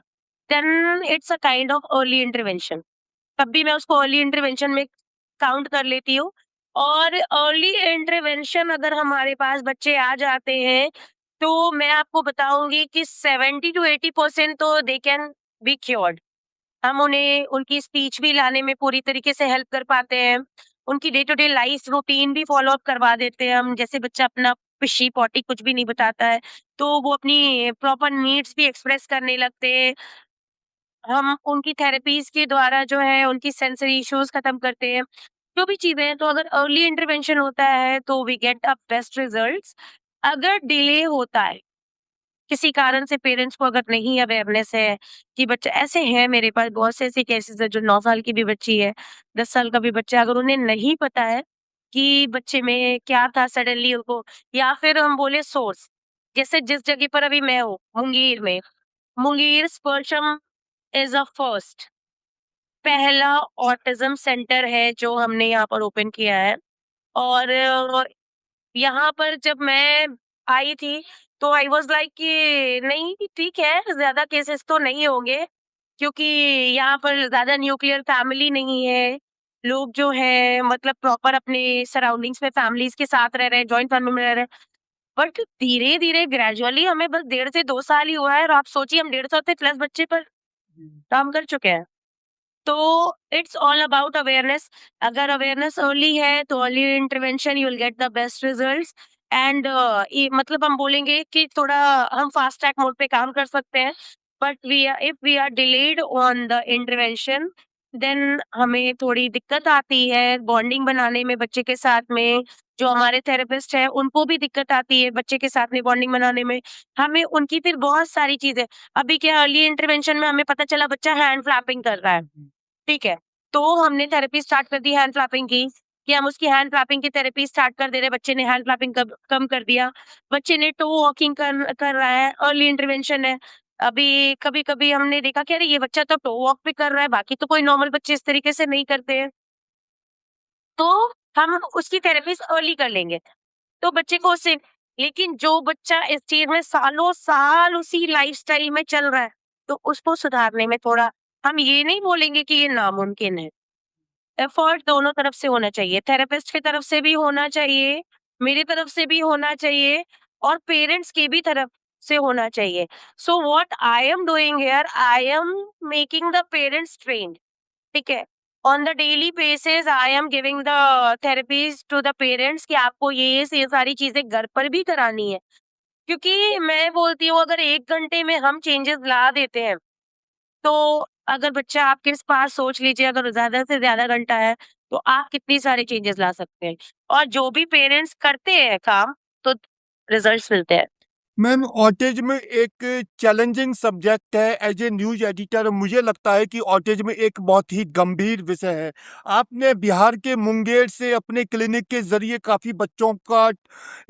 then it's a kind of early intervention. तब भी मैं उसको अर्ली इंटरवेंशन में काउंट कर लेती हूँ। और अर्ली इंटरवेंशन अगर हमारे पास बच्चे आ जाते हैं, तो मैं आपको बताऊँगी कि 70 टू 80% तो दे कैन बी क्योर्ड। हम उन्हें उनकी स्पीच भी लाने में पूरी तरीके से हेल्प कर पाते हैं। उनकी day to day life routine भी फ़ॉलो अप करवा देते हैं हम। जैसे बच्चा अपना पिशी-पॉटी कुछ भी नहीं बताता है, तो वो अपनी प्रॉपर नीड्स भी एक्सप्रेस करने लगते हैं। हम उनकी थेरेपीज़ के द्वारा जो है उनकी सेंसरी इश्यूज़ खत्म करते हैं। जो भी चीज़ें हैं, तो अगर अर्ली इंटरवेंशन होता है तो we get a best results. अगर डिले होता है, किसी कारण से पेरेंट्स को अगर नहीं अवेयरनेस है कि बच्चा, ऐसे हैं मेरे पास बहुत से ऐसे केसेस है जो 9 साल की भी बच्ची है, 10 साल का भी बच्चा है, अगर उन्हें नहीं पता है कि बच्चे में क्या था सडनली उनको, या फिर हम बोले सोर्स, जैसे जिस जगह पर अभी मैं हूँ, मुंगेर में, मुंगेर स्पर्शम इज़ अ फर्स्ट, पहला ऑटिज़्म सेंटर है जो हमने यहाँ पर ओपन किया है। और यहाँ पर जब मैं आई थी, तो आई वाज़ लाइक कि नहीं ठीक है, ज़्यादा केसेस तो नहीं होंगे, क्योंकि यहाँ पर ज़्यादा न्यूक्लियर फैमिली नहीं है। लोग जो हैं मतलब प्रॉपर अपने सराउंडिंग्स में फैमिलीज़ के साथ रह रहे हैं, जॉइंट फैमिली में रह रहे हैं। बट धीरे-धीरे ग्रेजुअली हमें बस 1.5 से 2 साल ही हुआ है और आप सोचिए हम 150 से प्लस बच्चे पर काम कर चुके हैं। तो इट्स ऑल अबाउट अवेयरनेस। अगर अवेयरनेस अर्ली है तो early intervention you will get the best results. And मतलब हम बोलेंगे कि थोड़ा हम फास्ट ट्रैक मोड पे काम कर सकते हैं, but we if we are delayed on the intervention, then हमें थोड़ी दिक्कत आती है बॉन्डिंग बनाने में बच्चे के साथ में। जो हमारे थेरेपिस्ट है उनको भी दिक्कत आती है बच्चे के साथ में बॉन्डिंग बनाने में। हमें उनकी फिर बहुत सारी चीजें, अभी क्या अर्ली इंटरवेंशन में हमें पता चला बच्चा हैंड फ्लैपिंग कर रहा है, ठीक है। तो हमने थेरेपी स्टार्ट कर दी हैंड फ्लैपिंग की, कि हम उसकी हैंड फ्लैपिंग की थेरेपी स्टार्ट कर दे रहे हैं, बच्चे ने हैंड फ्लैपिंग कम कर दिया। बच्चे ने टो वॉकिंग कर रहा है, अर्ली इंटरवेंशन है। अभी कभी-कभी हमने देखा कि अरे ये बच्चा तो टो वॉक भी कर रहा है, बाकी तो कोई नॉर्मल बच्चे इस तरीके से नहीं करते हैं। तो हम उसकी थेरेपीज़ अर्ली कर लेंगे, तो बच्चे को उससे, लेकिन जो बच्चा इस चीज़ में सालों-साल उसी लाइफ़स्टाइल में चल रहा है, तो उसको सुधारने में थोड़ा, हम ये नहीं बोलेंगे कि ये नामुमकिन है। एफर्ट दोनों तरफ से होना चाहिए, थेरेपिस्ट की तरफ से भी होना चाहिए, मेरी तरफ से भी होना चाहिए और पेरेंट्स की भी तरफ से होना चाहिए। So what I am doing here, I am making the parents trained, ठीक है? On the daily basis I am giving the therapies to the parents कि आपको ये सारी चीज़ें घर पर भी करानी है। क्योंकि मैं बोलती हूँ अगर 1 घंटे में हम चेंजेस ला देते हैं, तो अगर बच्चा आपके पास, सोच लीजिए अगर ज़्यादा से ज़्यादा घंटा है, तो आप कितनी सारे चेंजेस ला सकते हैं। और जो भी पेरेंट्स करते हैं काम, तो रिजल्ट्स मिलते हैं। मैम, ऑटिज्म एक चैलेंजिंग सब्जेक्ट है। एज ए न्यूज एडिटर मुझे लगता है कि ऑटिज्म एक बहुत ही गंभीर विषय है। आपने बिहार के मुंगेर से अपने क्लिनिक के जरिए काफ़ी बच्चों का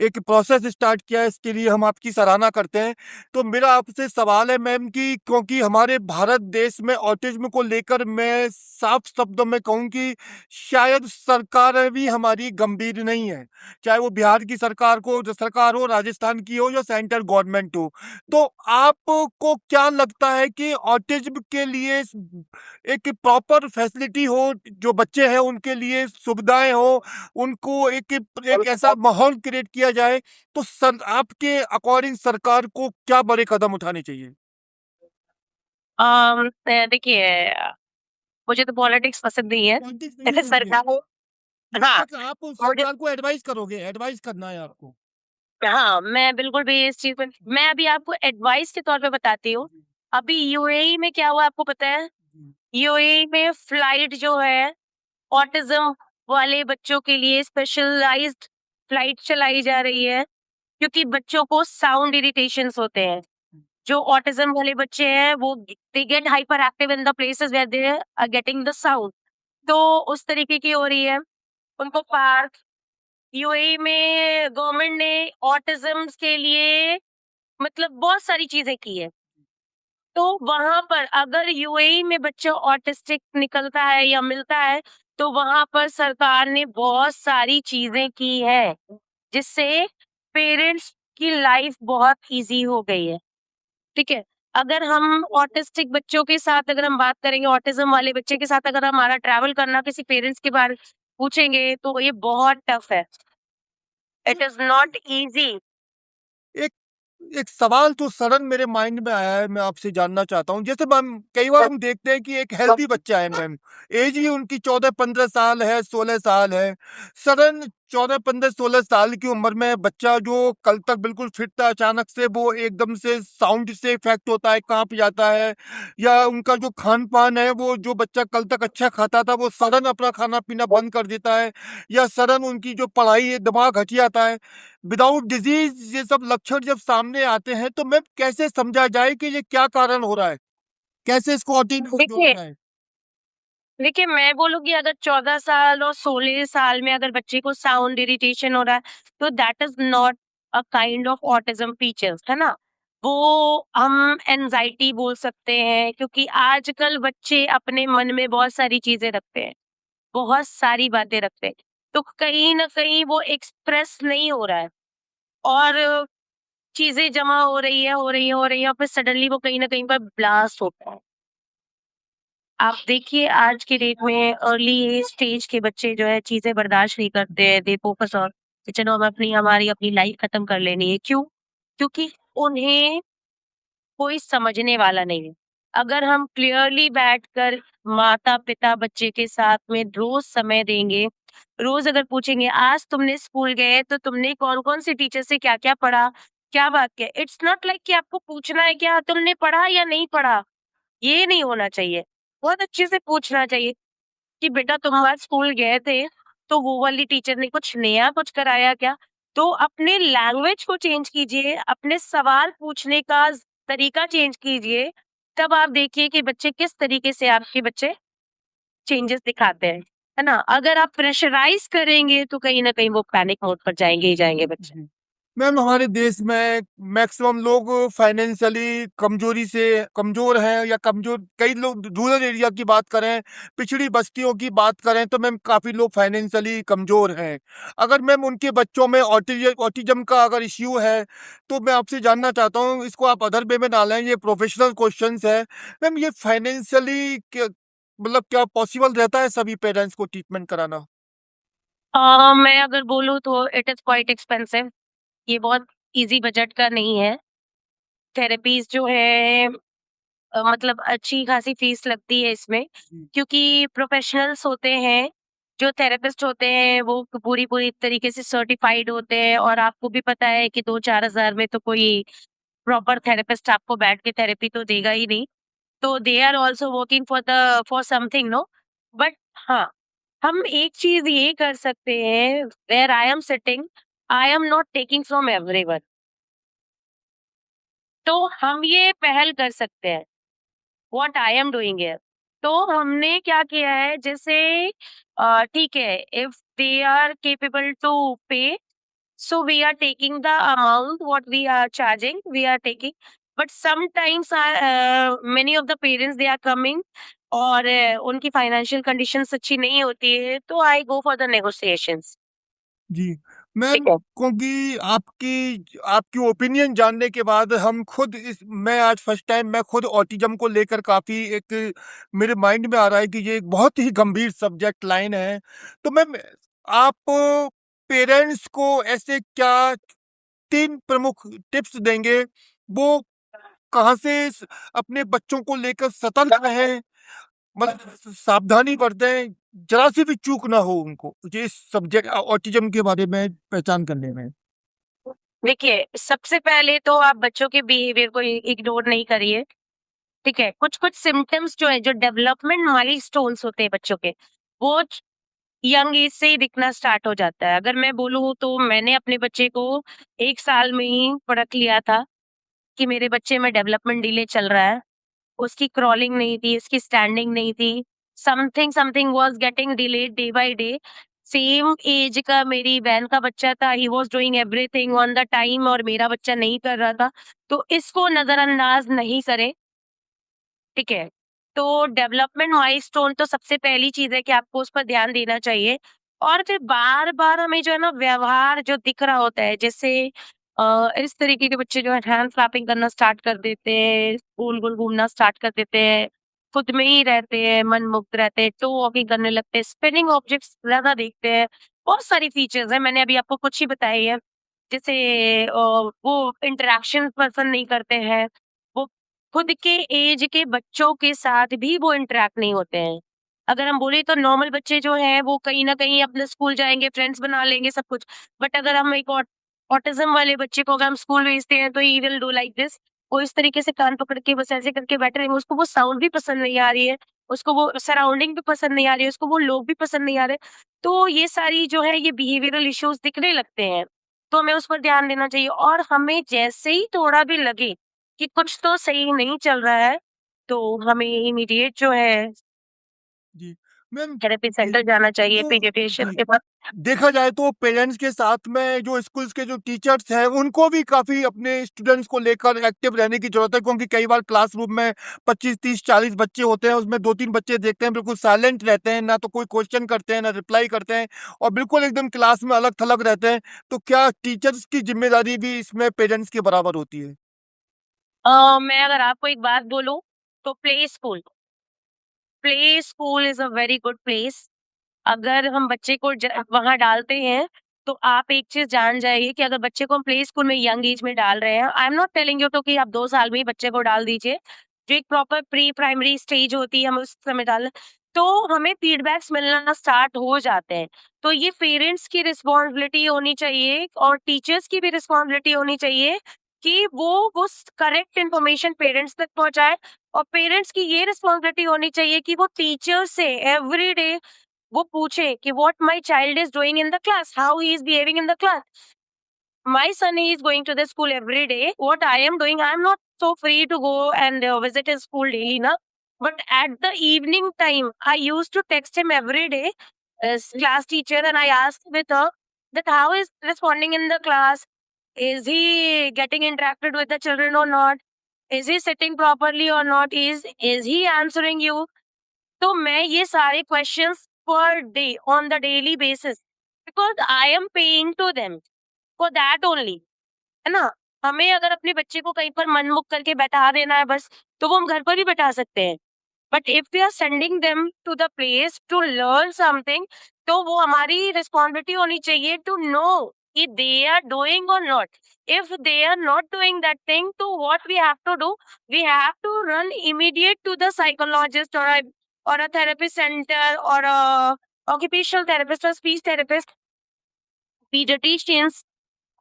एक प्रोसेस स्टार्ट किया है, इसके लिए हम आपकी सराहना करते हैं। तो मेरा आपसे सवाल है मैम कि क्योंकि हमारे भारत देश में ऑटिज्म को लेकर मैं साफ शब्दों में कहूँ कि शायद सरकार भी हमारी गंभीर नहीं है, चाहे वो बिहार की सरकार हो, राजस्थान की हो या सेंट्रल गवर्नमेंट हो। तो आपको क्या लगता है कि ऑटिज्म के लिए एक प्रॉपर फैसिलिटी हो, जो बच्चे हैं उनके लिए सुविधाएँ हो, उनको एक एक ऐसा माहौल क्रिएट किया जाए, तो आपके अकॉर्डिंग सरकार को क्या बड़े कदम उठाने चाहिए? देखिए, मुझे तो पॉलिटिक्स पसंद नहीं है। पॉलिटिक्स नहीं है मुझे। सरकार, जब हाँ, तक आप मुझे, सरकार को एडवाइस करोगे, एडवाइस करना है आपको। हाँ, मैं बिल्कुल भी इस चीज़ में, मैं अभी आपको एडवाइस के तौर पे बताती हूँ। जी, अभी यूएई में क्या हुआ आपको पता है? जी। यूएई में फ्लाइट जो है, ऑटिज़्म वाले बच्चों के लिए स्पेशलाइज़्ड फ्लाइट चलाई जा रही है, क्योंकि बच्चों को साउंड इरिटेशंस होते हैं। जो ऑटिज़्म वाले बच्चे हैं वो they get hyper active in the places where they are getting the sound. तो उस तरीके की हो रही है। उनको पार्क, यूएई में गवर्नमेंट ने ऑटिज़म्स के लिए मतलब बहुत सारी चीज़ें की है। तो वहाँ पर अगर यूएई में बच्चा ऑटिस्टिक निकलता है या मिलता है, तो वहाँ पर सरकार ने बहुत सारी चीज़ें की है, जिससे पेरेंट्स की लाइफ बहुत ईज़ी हो गई है, ठीक है? अगर हम ऑटिस्टिक बच्चों के साथ अगर हम बात करेंगे, ऑटिज़्म वाले बच्चे के साथ अगर हमारा ट्रैवल करना किसी पेरेंट्स के बारे पूछेंगे, तो ये बहुत टफ है। It is not easy. एक एक सवाल तो सडन मेरे माइंड में आया है, मैं आपसे जानना चाहता हूँ। जैसे मैम कई बार हम देखते हैं कि एक हेल्दी बच्चा है मैम, एज भी उनकी 14-15 साल है, 16 साल है। सडन 14, 15, 16 साल की उम्र में बच्चा जो कल तक बिल्कुल फिट था, अचानक से वो एकदम से साउंड से इफ़ेक्ट होता है, काँप जाता है, या उनका जो खान-पान है, वो जो बच्चा कल तक अच्छा खाता था, वो सडन अपना खाना-पीना बंद कर देता है, या सडन उनकी जो पढ़ाई है, दिमाग हट जाता है। विदाउट डिज़ीज़ ये सब लक्षण जब सामने आते हैं, तो मैम कैसे समझा जाए कि ये क्या कारण हो रहा है? कैसे इसको ऑटिज़म से जोड़ा देखिए जाए? देखिए, मैं बोलूँगी अगर 14 साल और 16 साल में अगर बच्चे को साउंड इरिटेशन हो रहा है, तो that is not a kind of autism features, है ना? वो हम एंग्ज़ायटी बोल सकते हैं क्योंकि आजकल बच्चे अपने मन में बहुत सारी चीज़ें रखते हैं, बहुत सारी बातें रखते हैं। तो कहीं न कहीं वो एक्सप्रेस नहीं हो रहा है और चीज़ें जमा हो रही है, हो रही है, हो रही है और फिर सडनली वो कहीं न कहीं पर ब्लास्ट होता है। आप देखिए आज के डेट में अर्ली स्टेज के बच्चे जो है चीजें बर्दाश्त नहीं करते हैं, दे फोकस ऑन कि चलो हमें हमारी अपनी लाइफ खत्म कर लेनी है। क्यों? क्योंकि उन्हें कोई समझने वाला नहीं है। अगर हम क्लियरली बैठकर माता पिता बच्चे के साथ में रोज समय देंगे, रोज अगर पूछेंगे आज तुमने स्कूल गए तो तुमने कौन कौन से टीचर से क्या क्या पढ़ा, क्या बात किया। इट्स नॉट लाइक कि आपको पूछना है क्या तुमने पढ़ा या नहीं पढ़ा, ये नहीं होना चाहिए। बहुत अच्छे से पूछना चाहिए कि बेटा तुम आज स्कूल गए थे, तो वो वाली टीचर ने कुछ नया कुछ कराया क्या? तो अपने लैंग्वेज को चेंज कीजिए, अपने सवाल पूछने का तरीका चेंज कीजिए, तब आप देखिए कि बच्चे किस तरीके से आपके बच्चे चेंजेस दिखाते हैं, है ना? अगर आप प्रेशराइज़ करेंगे तो कहीं न कहीं वो पैनिक मोड पर जाएँगे ही जाएँगे बच्चे। जी। मैम हमारे देश में मैक्सिमम लोग फाइनेंशियली कमजोरी से कमजोर हैं, या कमजोर कई लोग रूरल एरिया की बात करें, पिछड़ी बस्तियों की बात करें, तो मैम काफ़ी लोग फाइनेंशियली कमजोर हैं। अगर मैम उनके बच्चों में ऑटिज़्म का अगर इश्यू है, तो मैं आपसे जानना चाहता हूँ, इसको आप अदर वे में ना लें, ये प्रोफेशनल क्वेश्चंस है। मैम ये फाइनेंशियली मतलब क्या पॉसिबल रहता है सभी पेरेंट्स को ट्रीटमेंट कराना? मैं अगर बोलूँ तो इट इज़ क्वाइट एक्सपेंसिव। ये बहुत ईज़ी बजट का नहीं है। थेरेपीज़ जो है मतलब अच्छी खासी फीस लगती है इसमें जी। क्योंकि प्रोफेशनल्स होते हैं, जो थेरेपिस्ट होते हैं वो पूरी पूरी तरीके से सर्टिफाइड होते हैं और आपको भी पता है कि 2-4 हज़ार में तो कोई प्रॉपर थेरेपिस्ट आपको बैठ के थेरेपी तो देगा ही नहीं। तो they are also working for something no but हाँ, हम एक चीज़ ये कर सकते हैं where I am sitting, I am not taking from everyone. तो हम ये पहल कर सकते हैं। What I am doing here. तो हमने क्या किया है जैसे ठीक है if they are capable to pay so we are taking the amount what we are charging we are taking but sometimes many of the parents they are coming और उनकी फाइनेंशियल कंडीशंस अच्छी नहीं होती है तो I go for the negotiations. जी, ठीक मैम है। क्योंकि आपकी आपकी ओपिनियन जानने के बाद हम खुद इस मैं आज फर्स्ट टाइम मैं खुद ऑटिज़्म को लेकर काफ़ी एक मेरे माइंड में आ रहा है कि ये एक बहुत ही गंभीर सब्जेक्ट लाइन है। तो मैम आप पेरेंट्स को ऐसे क्या 3 प्रमुख टिप्स देंगे, वो कहाँ से अपने बच्चों को लेकर सतर्क रहें, मतलब सावधानी बरतें, ज़रा-सी भी चूक ना हो उनको, ये सब्जेक्ट ऑटिज़्म के बारे में पहचान करने में। देखिए सबसे पहले तो आप बच्चों के बिहेवियर को इग्नोर नहीं करिए। ठीक है, कुछ-कुछ सिम्पटम्स जो है, जो डेवलपमेंट माइलस्टोन्स होते हैं बच्चों के, वो यंग एज से ही दिखना स्टार्ट हो जाता है। अगर मैं बोलूँ तो मैंने अपने बच्चे को 1 साल में ही परख लिया था कि मेरे बच्चे में डेवलपमेंट डिले चल रहा है। उसकी क्रॉलिंग नहीं थी, उसकी स्टैंडिंग नहीं थी। Something something was getting delayed day by day. Same age का मेरी बहन का बच्चा था, he was doing everything on the time और मेरा बच्चा नहीं कर रहा था। तो इसको नज़रअंदाज नहीं करें। ठीक है। तो डेवलपमेंट माइलस्टोन तो सबसे पहली चीज़ है कि आपको उस पर ध्यान देना चाहिए और फिर बार-बार हमें जो है ना व्यवहार जो दिख रहा होता है जैसे इस तरीके के बच्चे जो है हैंड क्लैपिंग करना स्टार्ट कर देते हैं, गोल-गोल घूमना स्टार्ट कर देते हैं, खुद में ही रहते हैं, मंत्रमुग्ध रहते हैं, टो वॉकिंग करने लगते हैं, स्पिनिंग ऑब्जेक्ट्स ज़्यादा देखते हैं। बहुत सारी फीचर्स हैं, मैंने अभी आपको कुछ ही बताई है। जैसे वो इंटरैक्शन पसंद नहीं करते हैं, वो खुद के एज के बच्चों के साथ भी वो इंटरैक्ट नहीं होते हैं। अगर हम बोले तो नॉर्मल बच्चे जो हैं वो कहीं न कहीं अपने स्कूल जाएँगे, फ्रेंड्स बना लेंगे सब कुछ। बट अगर हम एक ऑटिज़्म वाले बच्चे को अगर हम स्कूल भेजते हैं तो he will do like this. वो इस तरीके से कान पकड़ के बस ऐसे करके बैठे रहेंगे, उसको वो साउंड भी पसंद नहीं आ रही है, उसको वो सराउंडिंग भी पसंद नहीं आ रही है, उसको वो लोग भी पसंद नहीं आ रहे। तो ये सारी जो है ये बिहेवियरल इश्यूज़ दिखने लगते हैं, तो हमें उस पर ध्यान देना चाहिए और हमें जैसे ही थोड़ा भी लगे कि कुछ तो सही नहीं चल रहा है, तो हमें इमीडिएट जो है जी। मैम थेरेपी ये सेंटर जाना चाहिए, तो पीडियाट्रिशियन जी, के पास। देखा जाए तो पेरेंट्स के साथ में जो स्कूल्स के जो टीचर्स हैं, उनको भी काफ़ी अपने स्टूडेंट्स को लेकर एक्टिव रहने की ज़रूरत है, क्योंकि कई बार क्लासरूम में 25, 30, 40 बच्चे होते हैं, उसमें 2-3 बच्चे देखते हैं बिल्कुल साइलेंट रहते हैं, ना तो कोई क्वेश्चन करते हैं, ना रिप्लाई करते हैं और बिल्कुल एकदम क्लास में अलग-थलग रहते हैं। तो क्या टीचर्स की ज़िम्मेदारी भी इसमें पेरेंट्स के बराबर होती है? मैं अगर आपको एक बात बोलूँ तो play school is a very good place. अगर हम बच्चे को वहाँ डालते हैं, तो आप एक चीज़ जान जाइए कि अगर बच्चे को हम प्ले स्कूल में यंग एज में डाल रहे हैं, आई एम नॉट टेलिंग यू तो कि आप 2 साल में ही बच्चे को डाल दीजिए। जो एक प्रॉपर प्री प्राइमरी स्टेज होती है, हम उस समय डालें, तो हमें फीडबैक्स मिलना स्टार्ट हो जाते हैं। तो ये पेरेंट्स की रिस्पॉन्सिबिलिटी होनी चाहिए और टीचर्स की भी रिस्पॉन्सिबिलिटी होनी चाहिए कि वो करेक्ट इन्फॉर्मेशन पेरेंट्स तक पहुँचाएँ और पेरेंट्स की ये रिस्पॉन्सिबिलिटी होनी चाहिए कि वो टीचर से एवरीडे वो पूछे कि what my child is doing in the class, how he is behaving in the class. My son is going to the school every day. What I am doing, I am not so free to go and visit his school daily, na. But at the evening time, I used to text him every day as class teacher, and I asked with her that how is responding in the class. Is he getting interacted with the children or not? Is he sitting properly or not? Is he answering you? तो मैं ये सारे questions per day on the daily basis because I am paying to them for that only, है ना? हमें अगर अपने बच्चे को कहीं पर मनमुख करके बैठा देना है बस, तो वो हम घर पर भी बैठा सकते हैं। But if we are sending them to the place to learn something, तो वो हमारी रिस्पॉन्सिबिलिटी होनी चाहिए टू नो कि दे आर डूइंग और not. If they are not doing that thing, तो what we have to do, we have to run immediate to the psychologist और अ थेरेपी सेंटर और ऑक्यूपेशनल थेरेपिस्ट और स्पीच थेरेपिस्ट, पीडियाट्रिशियंस।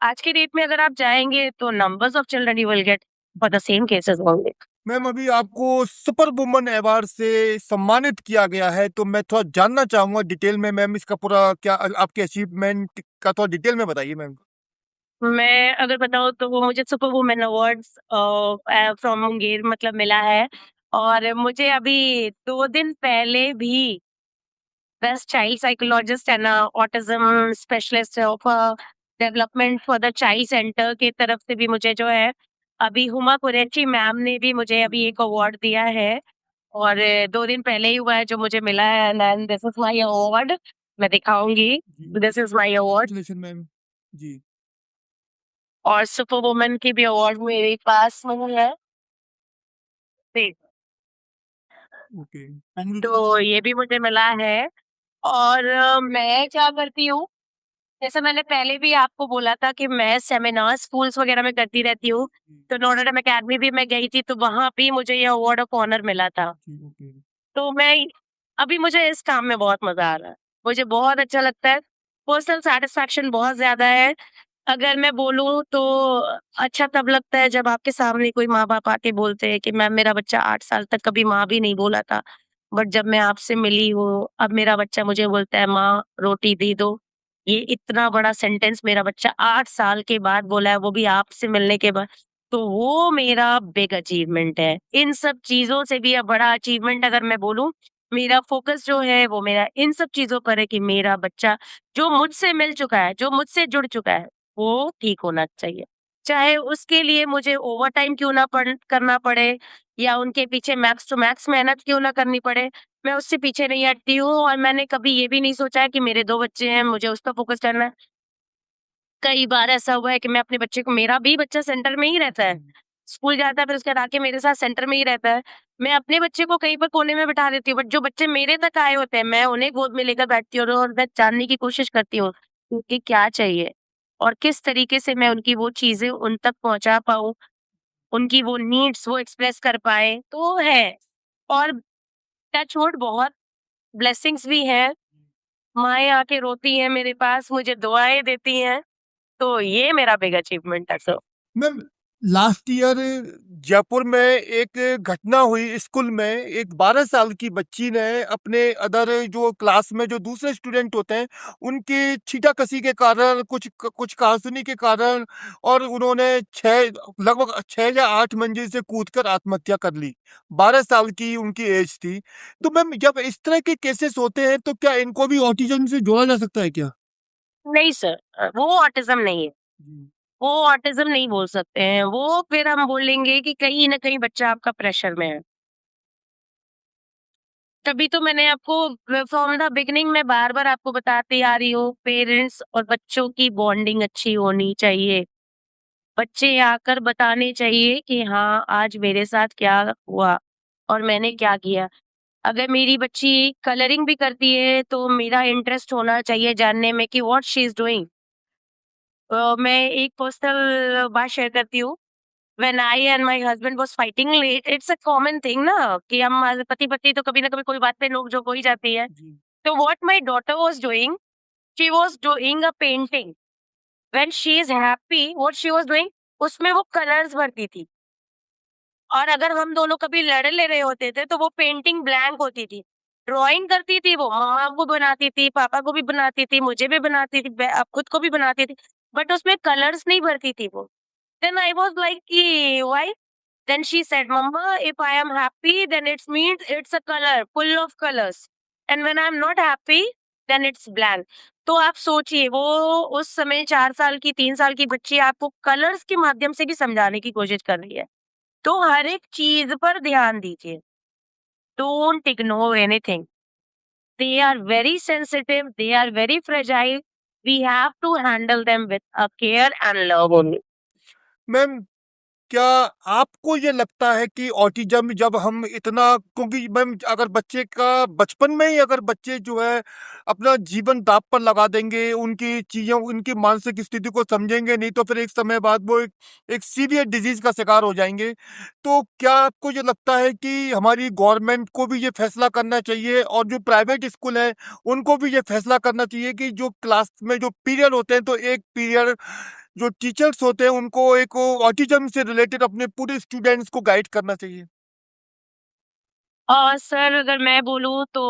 आज के डेट में अगर आप जाएँगे तो numbers of children you will get for the same cases only. Ma'am अभी आपको सुपर वुमन अवार्ड से सम्मानित किया गया है, तो मैं थोड़ा जानना चाहूँगा डिटेल में मैम इसका पूरा क्या आपके अचीवमेंट का थोड़ा डिटेल में बताइए मैम? मैं अगर बताऊँ तो वो मुझे super women awards from Munger मतलब मिला है और मुझे अभी 2 दिन पहले भी best child psychologist and autism specialist of development for the child centre की तरफ से भी मुझे जो है अभी हुमा कुरैशी मैम ने भी मुझे अभी एक अवार्ड दिया है और 2 दिन पहले ही हुआ है जो मुझे मिला है and this is my award. मैं दिखाऊंगी, जी। This is my award. Congratulation ma'am. जी। और सुपर वुमन की भी अवार्ड मेरे पास में है। ओके। तो ये भी मुझे मिला है और मैं क्या करती हूँ, जैसे मैंने पहले भी आपको बोला था कि मैं सेमिनार स्कूल्स वगैरह में करती रहती हूँ, तो नोटरडेम एकेडमी भी मैं गई थी, तो वहाँ भी मुझे ये अवार्ड ऑफ ऑनर मिला था। ओके। तो मैं अभी मुझे इस काम में बहुत मज़ा आ रहा है, मुझे बहुत अच्छा लगता है, पर्सनल सैटिस्फैक्शन बहुत ज़्यादा है। अगर मैं बोलूँ तो अच्छा तब लगता है जब आपके सामने कोई माँ-बाप आके बोलते हैं कि मैम मेरा बच्चा 8 साल तक कभी माँ भी नहीं बोला था, बट जब मैं आपसे मिली हूँ, अब मेरा बच्चा मुझे बोलता है माँ रोटी दे दो। ये इतना बड़ा सेंटेंस मेरा बच्चा 8 साल के बाद बोला है, वो भी आपसे मिलने के बाद, तो वो मेरा बिग अचीवमेंट है। इन सब चीज़ों से भी अब बड़ा अचीवमेंट अगर मैं बोलूँ, मेरा फ़ोकस जो है वो मेरा इन सब चीज़ों पर है कि मेरा बच्चा जो मुझसे मिल चुका है, जो मुझसे जुड़ चुका है, वो ठीक होना चाहिए। चाहे उसके लिए मुझे ओवरटाइम क्यों ना करना पड़े या उनके पीछे मैक्स टू मैक्स मेहनत क्यों ना करनी पड़े, मैं उससे पीछे नहीं हटती हूँ और मैंने कभी ये भी नहीं सोचा है कि मेरे 2 बच्चे हैं, मुझे उस पर फ़ोकस करना है। कई बार ऐसा हुआ है कि मैं अपने बच्चे को, मेरा भी बच्चा सेंटर में ही रहता है, स्कूल जाता है फिर उसके बाद आके मेरे साथ सेंटर में ही रहता है। मैं अपने बच्चे को कहीं पर कोने में बिठा देती हूँ, बट जो बच्चे मेरे तक आए होते हैं, मैं उन्हें गोद में लेकर बैठती हूँ और मैं जानने की कोशिश करती हूँ, उनके क्या चाहिए और किस तरीके से मैं उनकी वो चीज़ें उन तक पहुँचा पाऊँ, उनकी वो नीड्स वो एक्सप्रेस कर पाएँ, तो है। और टच वुड बहुत ब्लेसिंग्स भी हैं, माएँ आके रोती हैं मेरे पास, मुझे दुआएँ देती हैं, तो ये मेरा बिग अचीवमेंट है sir. Ma'am, last year Jaipur में एक घटना हुई स्कूल में। एक 12 साल की बच्ची ने अपने अदर जो क्लास में जो दूसरे स्टूडेंट होते हैं, उनकी छींटाकशी के कारण, कुछ कहासुनी के कारण, और उन्होंने 6 लगभग 6 या 8 मंजिल से कूदकर आत्महत्या कर ली। 12 साल की उनकी एज थी। तो मैम, जब इस तरह के केसेस होते हैं, तो क्या इनको भी ऑटिज़्म से जोड़ा जा सकता है क्या? नहीं सर, वो ऑटिज़्म नहीं है। जी। वो ऑटिज़्म नहीं बोल सकते हैं, वो फिर हम बोलेंगे कि कहीं न कहीं बच्चा आपका प्रेशर में है। तभी तो मैंने आपको फ्रॉम द बिगिनिंग में बार-बार आपको बताती आ रही हूँ, पेरेंट्स और बच्चों की बॉन्डिंग अच्छी होनी चाहिए। बच्चे आकर बताने चाहिए कि हाँ, आज मेरे साथ क्या हुआ और मैंने क्या किया। अगर मेरी बच्ची कलरिंग भी करती है, तो मेरा इंटरेस्ट होना चाहिए जानने में कि व्हाट शी इज़ डूइंग। मैं एक पर्सनल बात शेयर करती हूँ। When I and my husband was fighting, it's a common thing ना कि हम पति-पत्नी तो कभी ना कभी कोई बात पे नोक-झोंक हो ही जाती है। जी। So what my daughter was doing, she was doing a painting. When she is happy, what she was doing, उसमें वो कलर्स भरती थी। और अगर हम दोनों कभी लड़ ले रहे होते थे, तो वो पेंटिंग ब्लैंक होती थी। ड्राइंग करती थी वो, मम्मा को बनाती थी, पापा को भी बनाती थी, मुझे भी बनाती थी, खुद को भी बनाती थी, बट उसमें कलर्स नहीं भरती थी वो। Then I was like कि why? Then she said, "Mama, if I am happy, then it means it's a color, full of colors. And when I'm not happy, then it's blank." तो आप सोचिए, वो उस समय 4 साल की, 3 साल की बच्ची आपको कलर्स के माध्यम से भी समझाने की कोशिश कर रही है। तो हर एक चीज़ पर ध्यान दीजिए। Don't ignore anything. They are very sensitive, they are very fragile. We have to handle them with a care and love only. Ma'am, क्या आपको ये लगता है कि ऑटिज़्म जब हम इतना, क्योंकि मैम अगर बच्चे का बचपन में ही अगर बच्चे जो है अपना जीवन दाँव पर लगा देंगे, उनकी चीज़ों उनकी मानसिक स्थिति को समझेंगे नहीं, तो फिर एक समय बाद वो एक सीवियर डिज़ीज़ का शिकार हो जाएँगे। तो क्या आपको ये लगता है कि हमारी गवर्नमेंट को भी ये फैसला करना चाहिए, और जो प्राइवेट स्कूल हैं, उनको भी ये फैसला करना चाहिए कि जो क्लास में जो पीरियड होते हैं, तो एक पीरियड जो टीचर्स होते हैं, उनको एक ऑटिज़्म से रिलेटेड अपने पूरे स्टूडेंट्स को गाइड करना चाहिए? सर, अगर मैं बोलूँ तो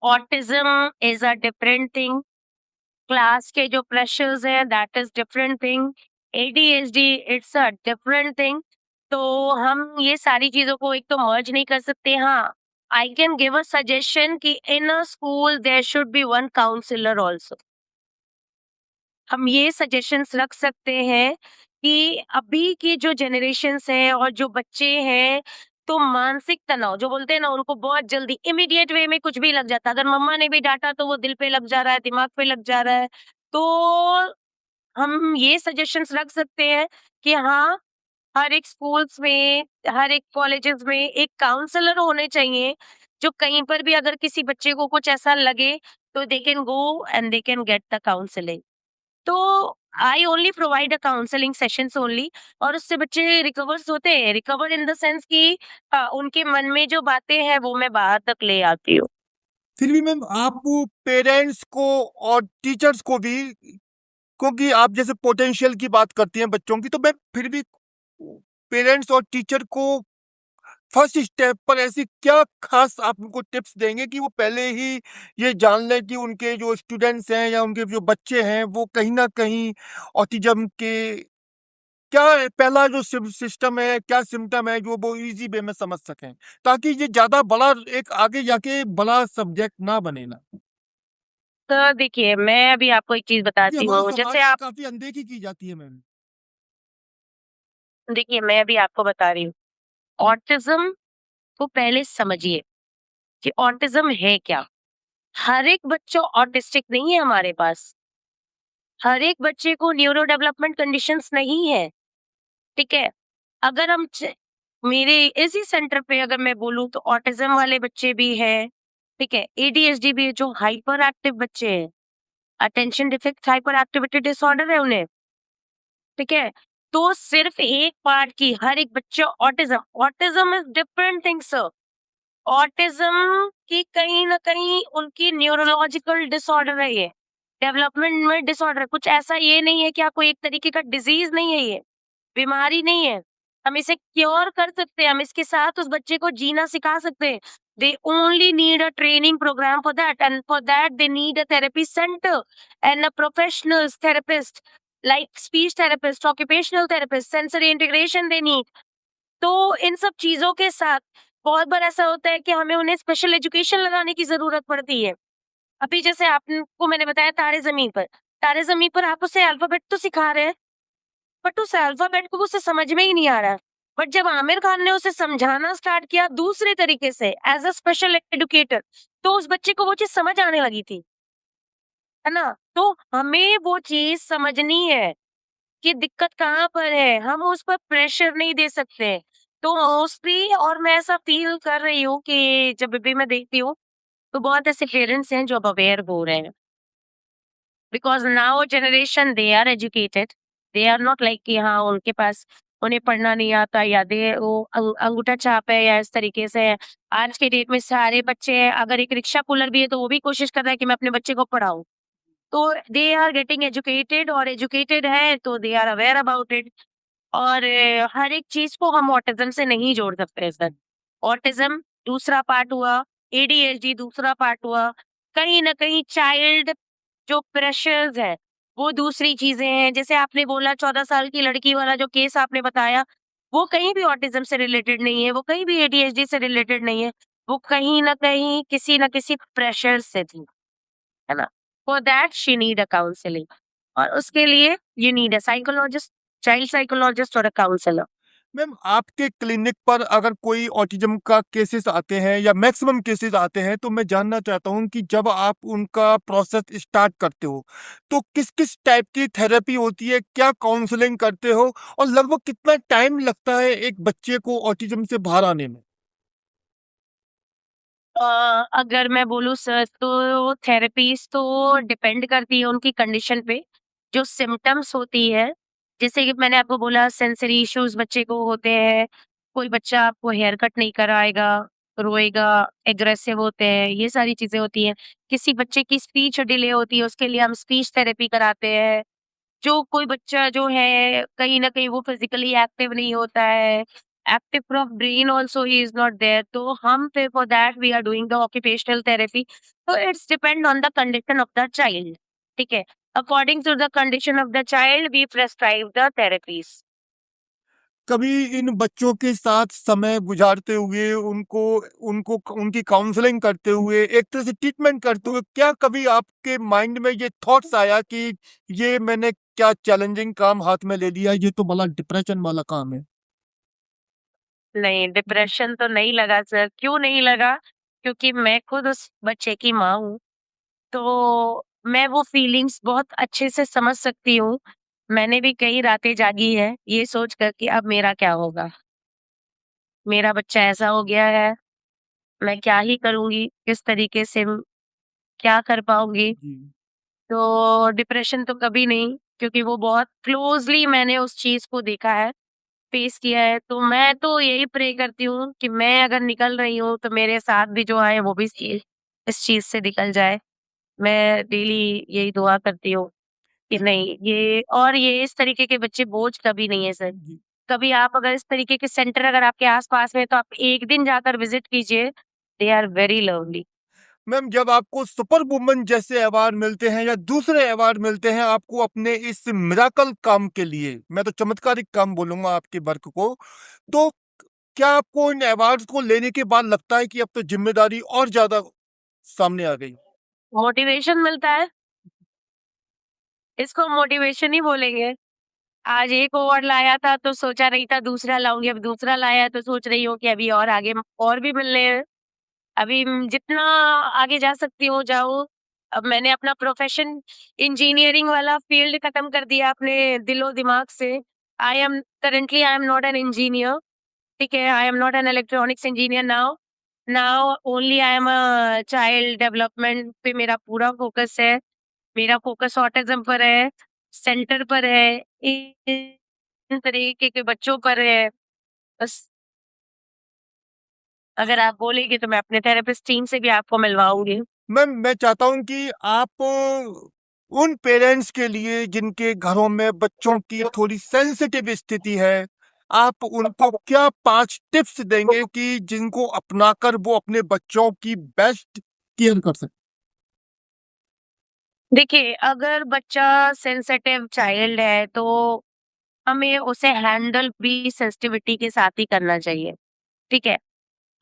autism is a different thing, class के जो प्रेशर्स हैं that is different thing, ADHD it's a different thing. तो हम ये सारी चीज़ों को एक तो मर्ज नहीं कर सकते। हाँ, I can give a suggestion कि in a school there should be one counsellor also. हम ये सजेशंस रख सकते हैं कि अभी की जो जनरेशन्स हैं और जो बच्चे हैं, तो मानसिक तनाव जो बोलते हैं ना, उनको बहुत जल्दी इमीडिएट वे में कुछ भी लग जाता है। अगर मम्मा ने भी डांटा तो वो दिल पे लग जा रहा है, दिमाग पे लग जा रहा है। तो हम ये सजेशंस रख सकते हैं कि हाँ, हर एक स्कूल्स में, हर एक कॉलेजेस में एक काउंसलर होने चाहिए, जो कहीं पर भी अगर किसी बच्चे को कुछ ऐसा लगे, तो they can go and they can get the counselling. तो I only provide a counselling sessions only, और उससे बच्चे रिकवर्स होते हैं। रिकवर इन द सेंस कि उनके मन में जो बातें हैं वो मैं बाहर तक ले आती हूँ। फिर भी मैम, आप पेरेंट्स को और टीचर्स को भी, क्योंकि आप जैसे पोटेंशियल की बात करती हैं बच्चों की, तो मैं फिर भी पेरेंट्स और टीचर को फर्स्ट स्टेप पर ऐसी क्या खास आप उनको टिप्स देंगे कि वो पहले ही ये जान लें कि उनके जो स्टूडेंट्स हैं या उनके जो बच्चे हैं, वो कहीं न कहीं ऑटिज़्म के क्या पहला जो सिस्टम है, क्या सिम्पटम है, जो वो ईज़ी वे में समझ सकें, ताकि ये ज़्यादा बड़ा एक आगे जाके बड़ा सब्जेक्ट ना बने ना। तो देखिए, मैं अभी आपको एक चीज़ जी, बताती हमारे हूँ, समाज जैसे से आप काफ़ी अनदेखी की जाती है मैम। देखिए, मैं अभी आपको बता रही हूँ, ऑटिज़्म को पहले समझिए कि ऑटिज़्म है क्या? हर एक बच्चा ऑटिस्टिक नहीं है हमारे पास। हर एक बच्चे को न्यूरो डेवलपमेंट कंडीशंस नहीं है, ठीक है? अगर हम मेरे इसी सेंटर पे अगर मैं बोलूँ तो ऑटिज्म वाले बच्चे भी हैं, ठीक है? एडीएचडी भी है, जो हाइपर एक्टिव बच्चे हैं, attention deficit hyper activity disorder है उन्हें, ठीक है? तो सिर्फ एक पार्ट की हर एक बच्चा autism is different thing sir. Autism की कहीं न कहीं उनकी न्यूरोलॉजिकल डिसऑर्डर है ये, डेवलपमेंट में डिसऑर्डर है। कुछ ऐसा ये नहीं है कि आपको एक तरीके का डिज़ीज़ नहीं है ये, बीमारी नहीं है। हम इसे क्योर कर सकते हैं, हम इसके साथ उस बच्चे को जीना सिखा सकते हैं। They only need a training program for that, and for that they need a therapy center and a professional therapist, like speech therapist, occupational therapist, sensory integration they need. तो इन सब चीज़ों के साथ बहुत बार ऐसा होता है कि हमें उन्हें स्पेशल एजुकेशन लगाने की ज़रूरत पड़ती है। अभी जैसे आपको मैंने बताया तारे ज़मीन पर, तारे ज़मीन पर आप उसे अल्फ़ाबेट तो सिखा रहे हैं, बट उस अल्फ़ाबेट को उसे समझ में ही नहीं आ रहा है। बट जब आमिर खान ने उसे समझाना स्टार्ट किया दूसरे तरीके से एज़ अ स्पेशल एजुकेटर, तो उस बच्चे को वो चीज़ समझ आने लगी थी, है ना? तो हमें वो चीज़ समझनी है कि दिक्कत कहाँ पर है, हम उस पर प्रेशर नहीं दे सकते। तो मोस्टली और मैं ऐसा फ़ील कर रही हूँ कि जब भी मैं देखती हूँ, तो बहुत ऐसे पेरेंट्स हैं जो अब अवेयर हो रहे हैं। Because now generation they are educated, they are not like कि हाँ, उनके पास उन्हें पढ़ना नहीं आता या दे वो अंगूठा छाप है या इस तरीके से है। आज के डेट में सारे बच्चे अगर एक रिक्शा पुलर भी है, तो वो भी कोशिश कर रहा है कि मैं अपने बच्चे को पढ़ाऊँ। तो दे आर गेटिंग एजुकेटेड और एजुकेटेड है तो they are aware about it. और हर एक चीज़ को हम ऑटिज़्म से नहीं जोड़ सकते हैं सर। ऑटिज़्म दूसरा पार्ट हुआ, एडीएचडी दूसरा पार्ट हुआ, कहीं न कहीं चाइल्ड जो प्रेशर्स है, वो दूसरी चीज़ें हैं। जैसे आपने बोला 14 साल की लड़की वाला जो केस आपने बताया, वो कहीं भी ऑटिज़्म से रिलेटेड नहीं है, वो कहीं भी एडीएचडी से रिलेटेड नहीं है। वो कहीं न किसी प्रेशर से थी, है ना? For that she need a counselling और उसके लिए you need a psychologist, child psychologist और अ काउंसलर। मैम आपके क्लिनिक पर अगर कोई ऑटिज्म का केसेस आते हैं या मैक्सिमम केसेस आते हैं तो मैं जानना चाहता हूँ कि जब आप उनका प्रोसेस स्टार्ट करते हो तो किस किस टाइप की थेरेपी होती है, क्या काउंसलिंग करते हो और लगभग कितना टाइम लगता है एक बच्चे को ऑटिज्म से बाहर आने में? अ, अगर मैं बोलूँ सर तो थेरेपीज़ तो डिपेंड करती है उनकी कंडीशन पे। जो सिम्पटम्स होती है, जैसे कि मैंने आपको बोला सेंसरी इश्यूज़ बच्चे को होते हैं, कोई बच्चा आपको हेयर कट नहीं कराएगा, रोएगा, एग्रेसिव होते हैं, ये सारी चीज़ें होती हैं। किसी बच्चे की स्पीच डिले होती है, उसके लिए हम स्पीच थेरेपी कराते हैं। जो कोई बच्चा जो है कहीं न कहीं वो फिज़िकली एक्टिव नहीं होता है, active of brain also he is not there तो हम फिर for that we are doing the occupational therapy. तो it's depend on the condition of the child, ठीक है? According to the condition of the child we prescribe the therapies. कभी इन बच्चों के साथ समय गुजारते हुए उनको उनको उनकी काउंसलिंग करते हुए एक तरह से ट्रीटमेंट करते हुए क्या कभी आपके माइंड में ये थॉट्स आया कि ये मैंने क्या चैलेंजिंग काम हाथ में ले लिया, ये तो बड़ा डिप्रेशन वाला काम है? नहीं, डिप्रेशन तो नहीं लगा सर, क्यों नहीं लगा? क्योंकि मैं खुद उस बच्चे की माँ हूँ। तो मैं वो फीलिंग्स बहुत अच्छे से समझ सकती हूँ। मैंने भी कई रातें जागी हैं, ये सोच कर कि अब मेरा क्या होगा? मेरा बच्चा ऐसा हो गया है, मैं क्या ही करूँगी? किस तरीके से क्या कर पाऊँगी? जी। तो डिप्रेशन तो कभी नहीं, क्योंकि वो बहुत क्लोज़ली मैंने उस चीज़ को देखा है, फेस किया है। तो मैं तो यही प्रे करती हूँ कि मैं अगर निकल रही हूँ, तो मेरे साथ भी जो आए वो भी इस चीज़ से निकल जाए। मैं डेली यही दुआ करती हूँ। कि नहीं ये इस तरीके के बच्चे बोझ कभी नहीं है सर। जी। कभी आप अगर इस तरीके के सेंटर अगर आपके आस-पास में है तो आप एक दिन जाकर विज़िट कीजिए, they are very lovely. Ma'am जब आपको सुपर वुमन जैसे अवार्ड मिलते हैं या दूसरे अवार्ड मिलते हैं आपको अपने इस मिराकल काम के लिए, मैं तो चमत्कारिक काम बोलूँगा आपके वर्क को, तो क्या आपको इन अवार्ड्स को लेने के बाद लगता है कि अब तो ज़िम्मेदारी और ज़्यादा सामने आ गई? मोटिवेशन मिलता है, इसको मोटिवेशन ही बोलेंगे। आज एक अवार्ड लाया था तो सोचा नहीं था दूसरा लाऊँगी, अब दूसरा लाया तो सोच रही हूँ कि अभी और आगे और भी मिलने हैं। अभी जितना आगे जा सकती हूँ जाऊँ। अब मैंने अपना प्रोफ़ेशन इंजीनियरिंग वाला फ़ील्ड ख़त्म कर दिया अपने दिलो-दिमाग से। आई एम नॉट एन इंजीनियर, ठीक है? I am not an electronics engineer now. Now only I am a child development पे मेरा पूरा फ़ोकस है। मेरा फ़ोकस ऑटिज़्म पर है, सेंटर पर है, इन तरीके के बच्चों पर है। बस अगर आप बोलेंगे तो मैं अपने थेरेपिस्ट टीम से भी आपको मिलवाऊँगी। मैम मैं चाहता हूँ कि आप उन पेरेंट्स के लिए जिनके घरों में बच्चों की थोड़ी सेंसिटिव स्थिति है, आप उनको क्या 5 टिप्स देंगे कि जिनको अपनाकर वो अपने बच्चों की बेस्ट केयर कर सकें? देखिए, अगर बच्चा सेंसिटिव चाइल्ड है तो हमें उसे हैंडल भी सेंसिटिविटी के साथ ही करना चाहिए, ठीक है?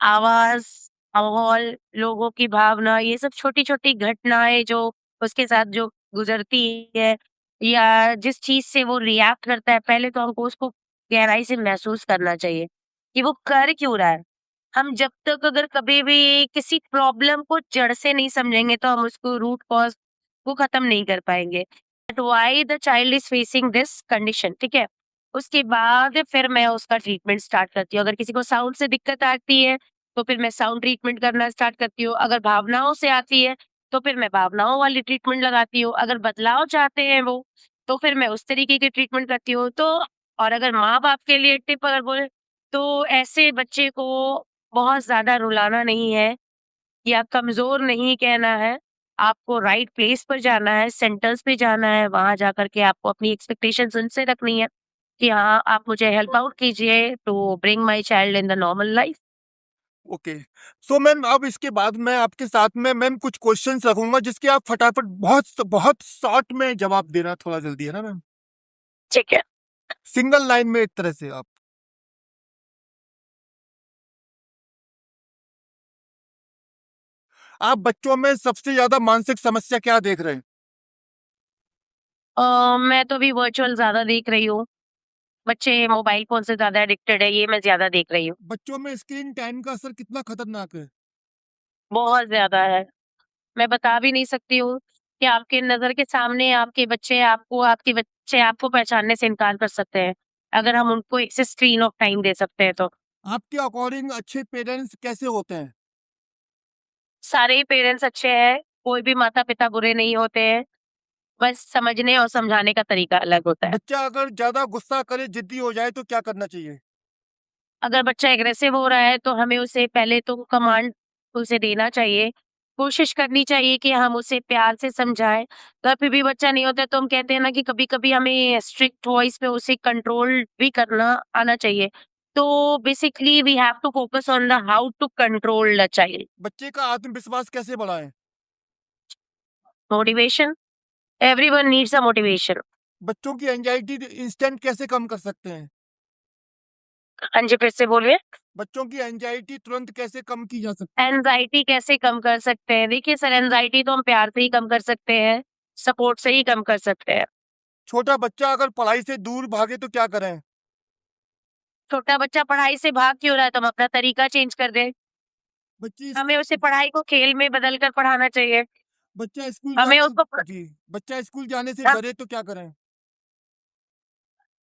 आवाज़, माहौल, लोगों की भावना, ये सब छोटी-छोटी घटनाएँ जो उसके साथ जो गुज़रती है या जिस चीज़ से वो रिएक्ट करता है, पहले तो हमको उसको गहराई से महसूस करना चाहिए कि वो कर क्यों रहा है। हम जब तक अगर कभी भी किसी प्रॉब्लम को जड़ से नहीं समझेंगे तो हम उसको रूट कॉज़ को ख़त्म नहीं कर पाएँगे। But why the child is facing this condition, ठीक है? उसके बाद फिर मैं उसका ट्रीटमेंट स्टार्ट करती हूँ। अगर किसी को साउंड से दिक्कत आती है, तो फिर मैं साउंड ट्रीटमेंट करना स्टार्ट करती हूँ। अगर भावनाओं से आती है, तो फिर मैं भावनाओं वाली ट्रीटमेंट लगाती हूँ। अगर बदलाव चाहते हैं वो, तो फिर मैं उस तरीके की ट्रीटमेंट करती हूँ। तो और अगर माँ-बाप के लिए टिप अगर बोले, तो ऐसे बच्चे को बहुत ज़्यादा रुलाना नहीं है या कमज़ोर नहीं कहना है। आपको राइट प्लेस पर जाना है, सेंटर्स पे जाना है, वहाँ जाकर के आपको अपनी एक्सपेक्टेशंस उनसे रखनी है कि हाँ, आप मुझे हेल्प आउट कीजिए to bring my child in the normal life. Okay. So ma'am अब इसके बाद मैं आपके साथ में मैम कुछ क्वेश्चन्स रखूँगा जिसके आप फटाफट बहुत शॉर्ट में जवाब देना थोड़ा जल्दी, है ना मैम? ठीक है। सिंगल लाइन में एक तरह से आप। आप बच्चों में सबसे ज़्यादा मानसिक समस्या क्या देख रहे हैं? मैं तो अभी वर्चुअल ज़्यादा देख रही हूँ। बच्चे मोबाइल फ़ोन से ज़्यादा एडिक्टेड है, ये मैं ज़्यादा देख रही हूँ। बच्चों में स्क्रीन टाइम का असर कितना खतरनाक है? बहुत ज़्यादा है। मैं बता भी नहीं सकती हूँ कि आपके नज़र के सामने आपके बच्चे आपको पहचानने से इनकार कर सकते हैं, अगर हम उनको एक्सेस स्क्रीन ऑफ टाइम दे सकते हैं तो। आपके अकॉर्डिंग अच्छे पेरेंट्स कैसे होते हैं? सारे ही पेरेंट्स अच्छे हैं, कोई भी माता-पिता बुरे नहीं होते हैं, बस समझने और समझाने का तरीका अलग होता है। बच्चा अगर ज़्यादा गुस्सा करे, ज़िद्दी हो जाए तो क्या करना चाहिए? अगर बच्चा एग्रेसिव हो रहा है तो हमें उसे पहले तो कमांड उसे देना चाहिए। कोशिश करनी चाहिए कि हम उसे प्यार से समझाएँ। अगर फिर भी बच्चा नहीं होता है तो हम कहते हैं ना कि कभी-कभी हमें स्ट्रिक्ट वॉइस में उसे कंट्रोल भी करना आना चाहिए। तो basically we have to focus on the how to control the child. बच्चे का आत्मविश्वास कैसे बढ़ाएँ? Motivation, everyone needs a motivation. बच्चों की एंग्ज़ायटी इंस्टेंट कैसे कम कर सकते हैं? हाँ जी, फिर से बोलिए। बच्चों की एंग्ज़ायटी तुरंत कैसे कम की जा सकती है? एंग्ज़ायटी कैसे कम कर सकते हैं? देखिए सर, एंग्ज़ायटी तो हम प्यार से ही कम कर सकते हैं, सपोर्ट से ही कम कर सकते हैं। छोटा बच्चा अगर पढ़ाई से दूर भागे तो क्या करें? छोटा बच्चा पढ़ाई से भाग क्यों रहा है तो हम अपना तरीका चेंज कर दें। बच्चे हमें स्कूल उसे पढ़ाई को खेल में बदल कर पढ़ाना चाहिए। बच्चा स्कूल हमें जाने उसको प जी, बच्चा स्कूल जाने से हम डरे तो क्या करें?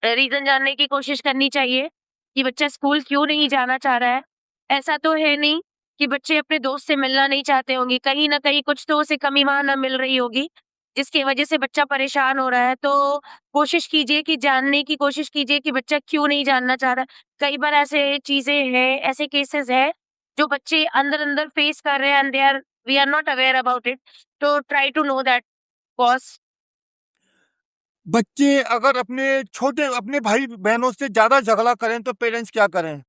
रीज़न जानने की कोशिश करनी चाहिए कि बच्चा स्कूल क्यों नहीं जाना चाह रहा है। ऐसा तो है नहीं कि बच्चे अपने दोस्त से मिलना नहीं चाहते होंगे, कहीं न कहीं कुछ तो उसे कमी वहाँ ना मिल रही होगी, जिसकी वजह से बच्चा परेशान हो रहा है। तो कोशिश कीजिए कि जानने की कोशिश कीजिए कि बच्चा क्यों नहीं जानना चाह रहा है। कई बार ऐसे चीज़ें हैं, ऐसे केसेज़ हैं, जो बच्चे अंदर-अंदर फेस कर रहे हैं and we are not aware about it. तो try to know that cause. बच्चे अगर अपने भाई-बहनों से ज़्यादा झगड़ा करें तो पेरेंट्स क्या करें?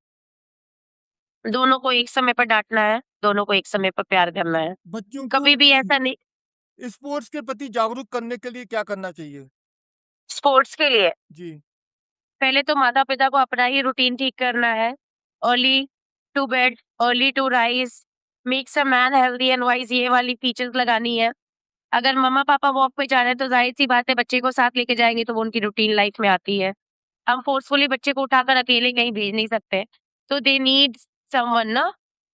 दोनों को एक समय पर डाँटना है, दोनों को एक समय पर प्यार करना है। बच्चों को कभी भी ऐसा नहीं। स्पोर्ट्स के प्रति जागरूक करने के लिए क्या करना चाहिए? स्पोर्ट्स के लिए जी, पहले तो माता-पिता को अपना ही रूटीन ठीक करना है। Early to bed, early to rise, makes a man healthy and wise, ये वाली फीचर्स लगानी है। अगर मम्मा-पापा वॉक पे जा रहे हैं तो ज़ाहिर-सी बात है बच्चे को साथ लेके जाएँगे तो वो उनकी रूटीन लाइफ में आती है। हम फोर्सफुली बच्चे को उठाकर अकेले कहीं भेज नहीं सकते। तो दे नीड समवन ना।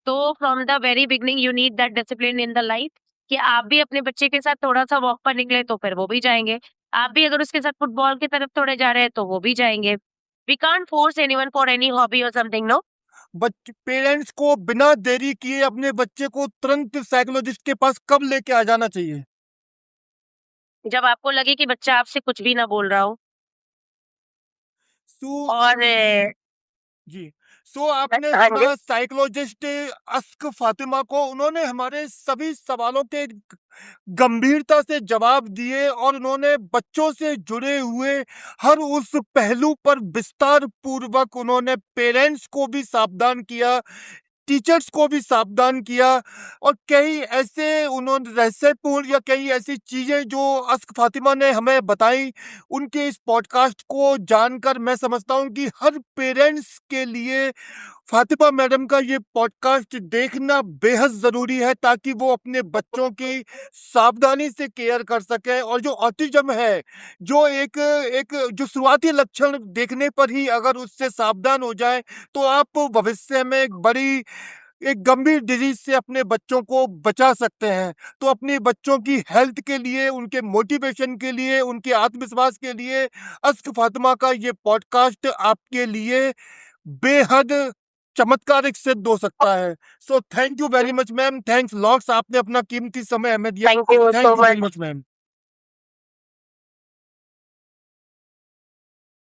तो from the very beginning you need that discipline in the life कि आप भी अपने बच्चे के साथ थोड़ा-सा वॉक पर निकले तो फिर वो भी जाएँगे। आप भी अगर उसके साथ फुटबॉल की तरफ थोड़े जा रहे हैं तो वो भी जाएँगे। We can't force anyone for any hobby और समथिंग, नो। पेरेंट्स को बिना देरी किए अपने बच्चे को तुरंत साइकोलॉजिस्ट के पास कब लेके आ जाना चाहिए? जब आपको लगे कि बच्चा आपसे कुछ भी ना बोल रहा हो सो और जी। सो आपने हाँ जी। सुना साइकोलॉजिस्ट अस्क फातिमा को, उन्होंने हमारे सभी सवालों के गंभीरता से जवाब दिए और उन्होंने बच्चों से जुड़े हुए हर उस पहलू पर विस्तार पूर्वक उन्होंने पेरेंट्स को भी सावधान किया, टीचर्स को भी सावधान किया और कई ऐसे उन्होंने रहस्यपूर्ण या कई ऐसी चीज़ें जो अस्क फातिमा ने हमें बताई, उनके इस पॉडकास्ट को जानकर मैं समझता हूँ कि हर पेरेंट्स के लिए फातिमा मैडम का ये पॉडकास्ट देखना बेहद ज़रूरी है, ताकि वो अपने बच्चों की सावधानी से केयर कर सकें। और जो ऑटिज़्म है, जो एक एक जो शुरुआती लक्षण देखने पर ही अगर उससे सावधान हो जाएँ, तो आप भविष्य में एक गंभीर डिजीज से अपने बच्चों को बचा सकते हैं। तो अपने बच्चों की हेल्थ के लिए, उनके मोटिवेशन के लिए, उनके आत्मविश्वास के लिए अस्क फातिमा का ये पॉडकास्ट आपके लिए बेहद चमत्कारिक सिद्ध हो सकता है। So thank you very much ma'am, thanks lots, आपने अपना कीमती समय हमें दिया। Thank you thank so you very much. Much ma'am.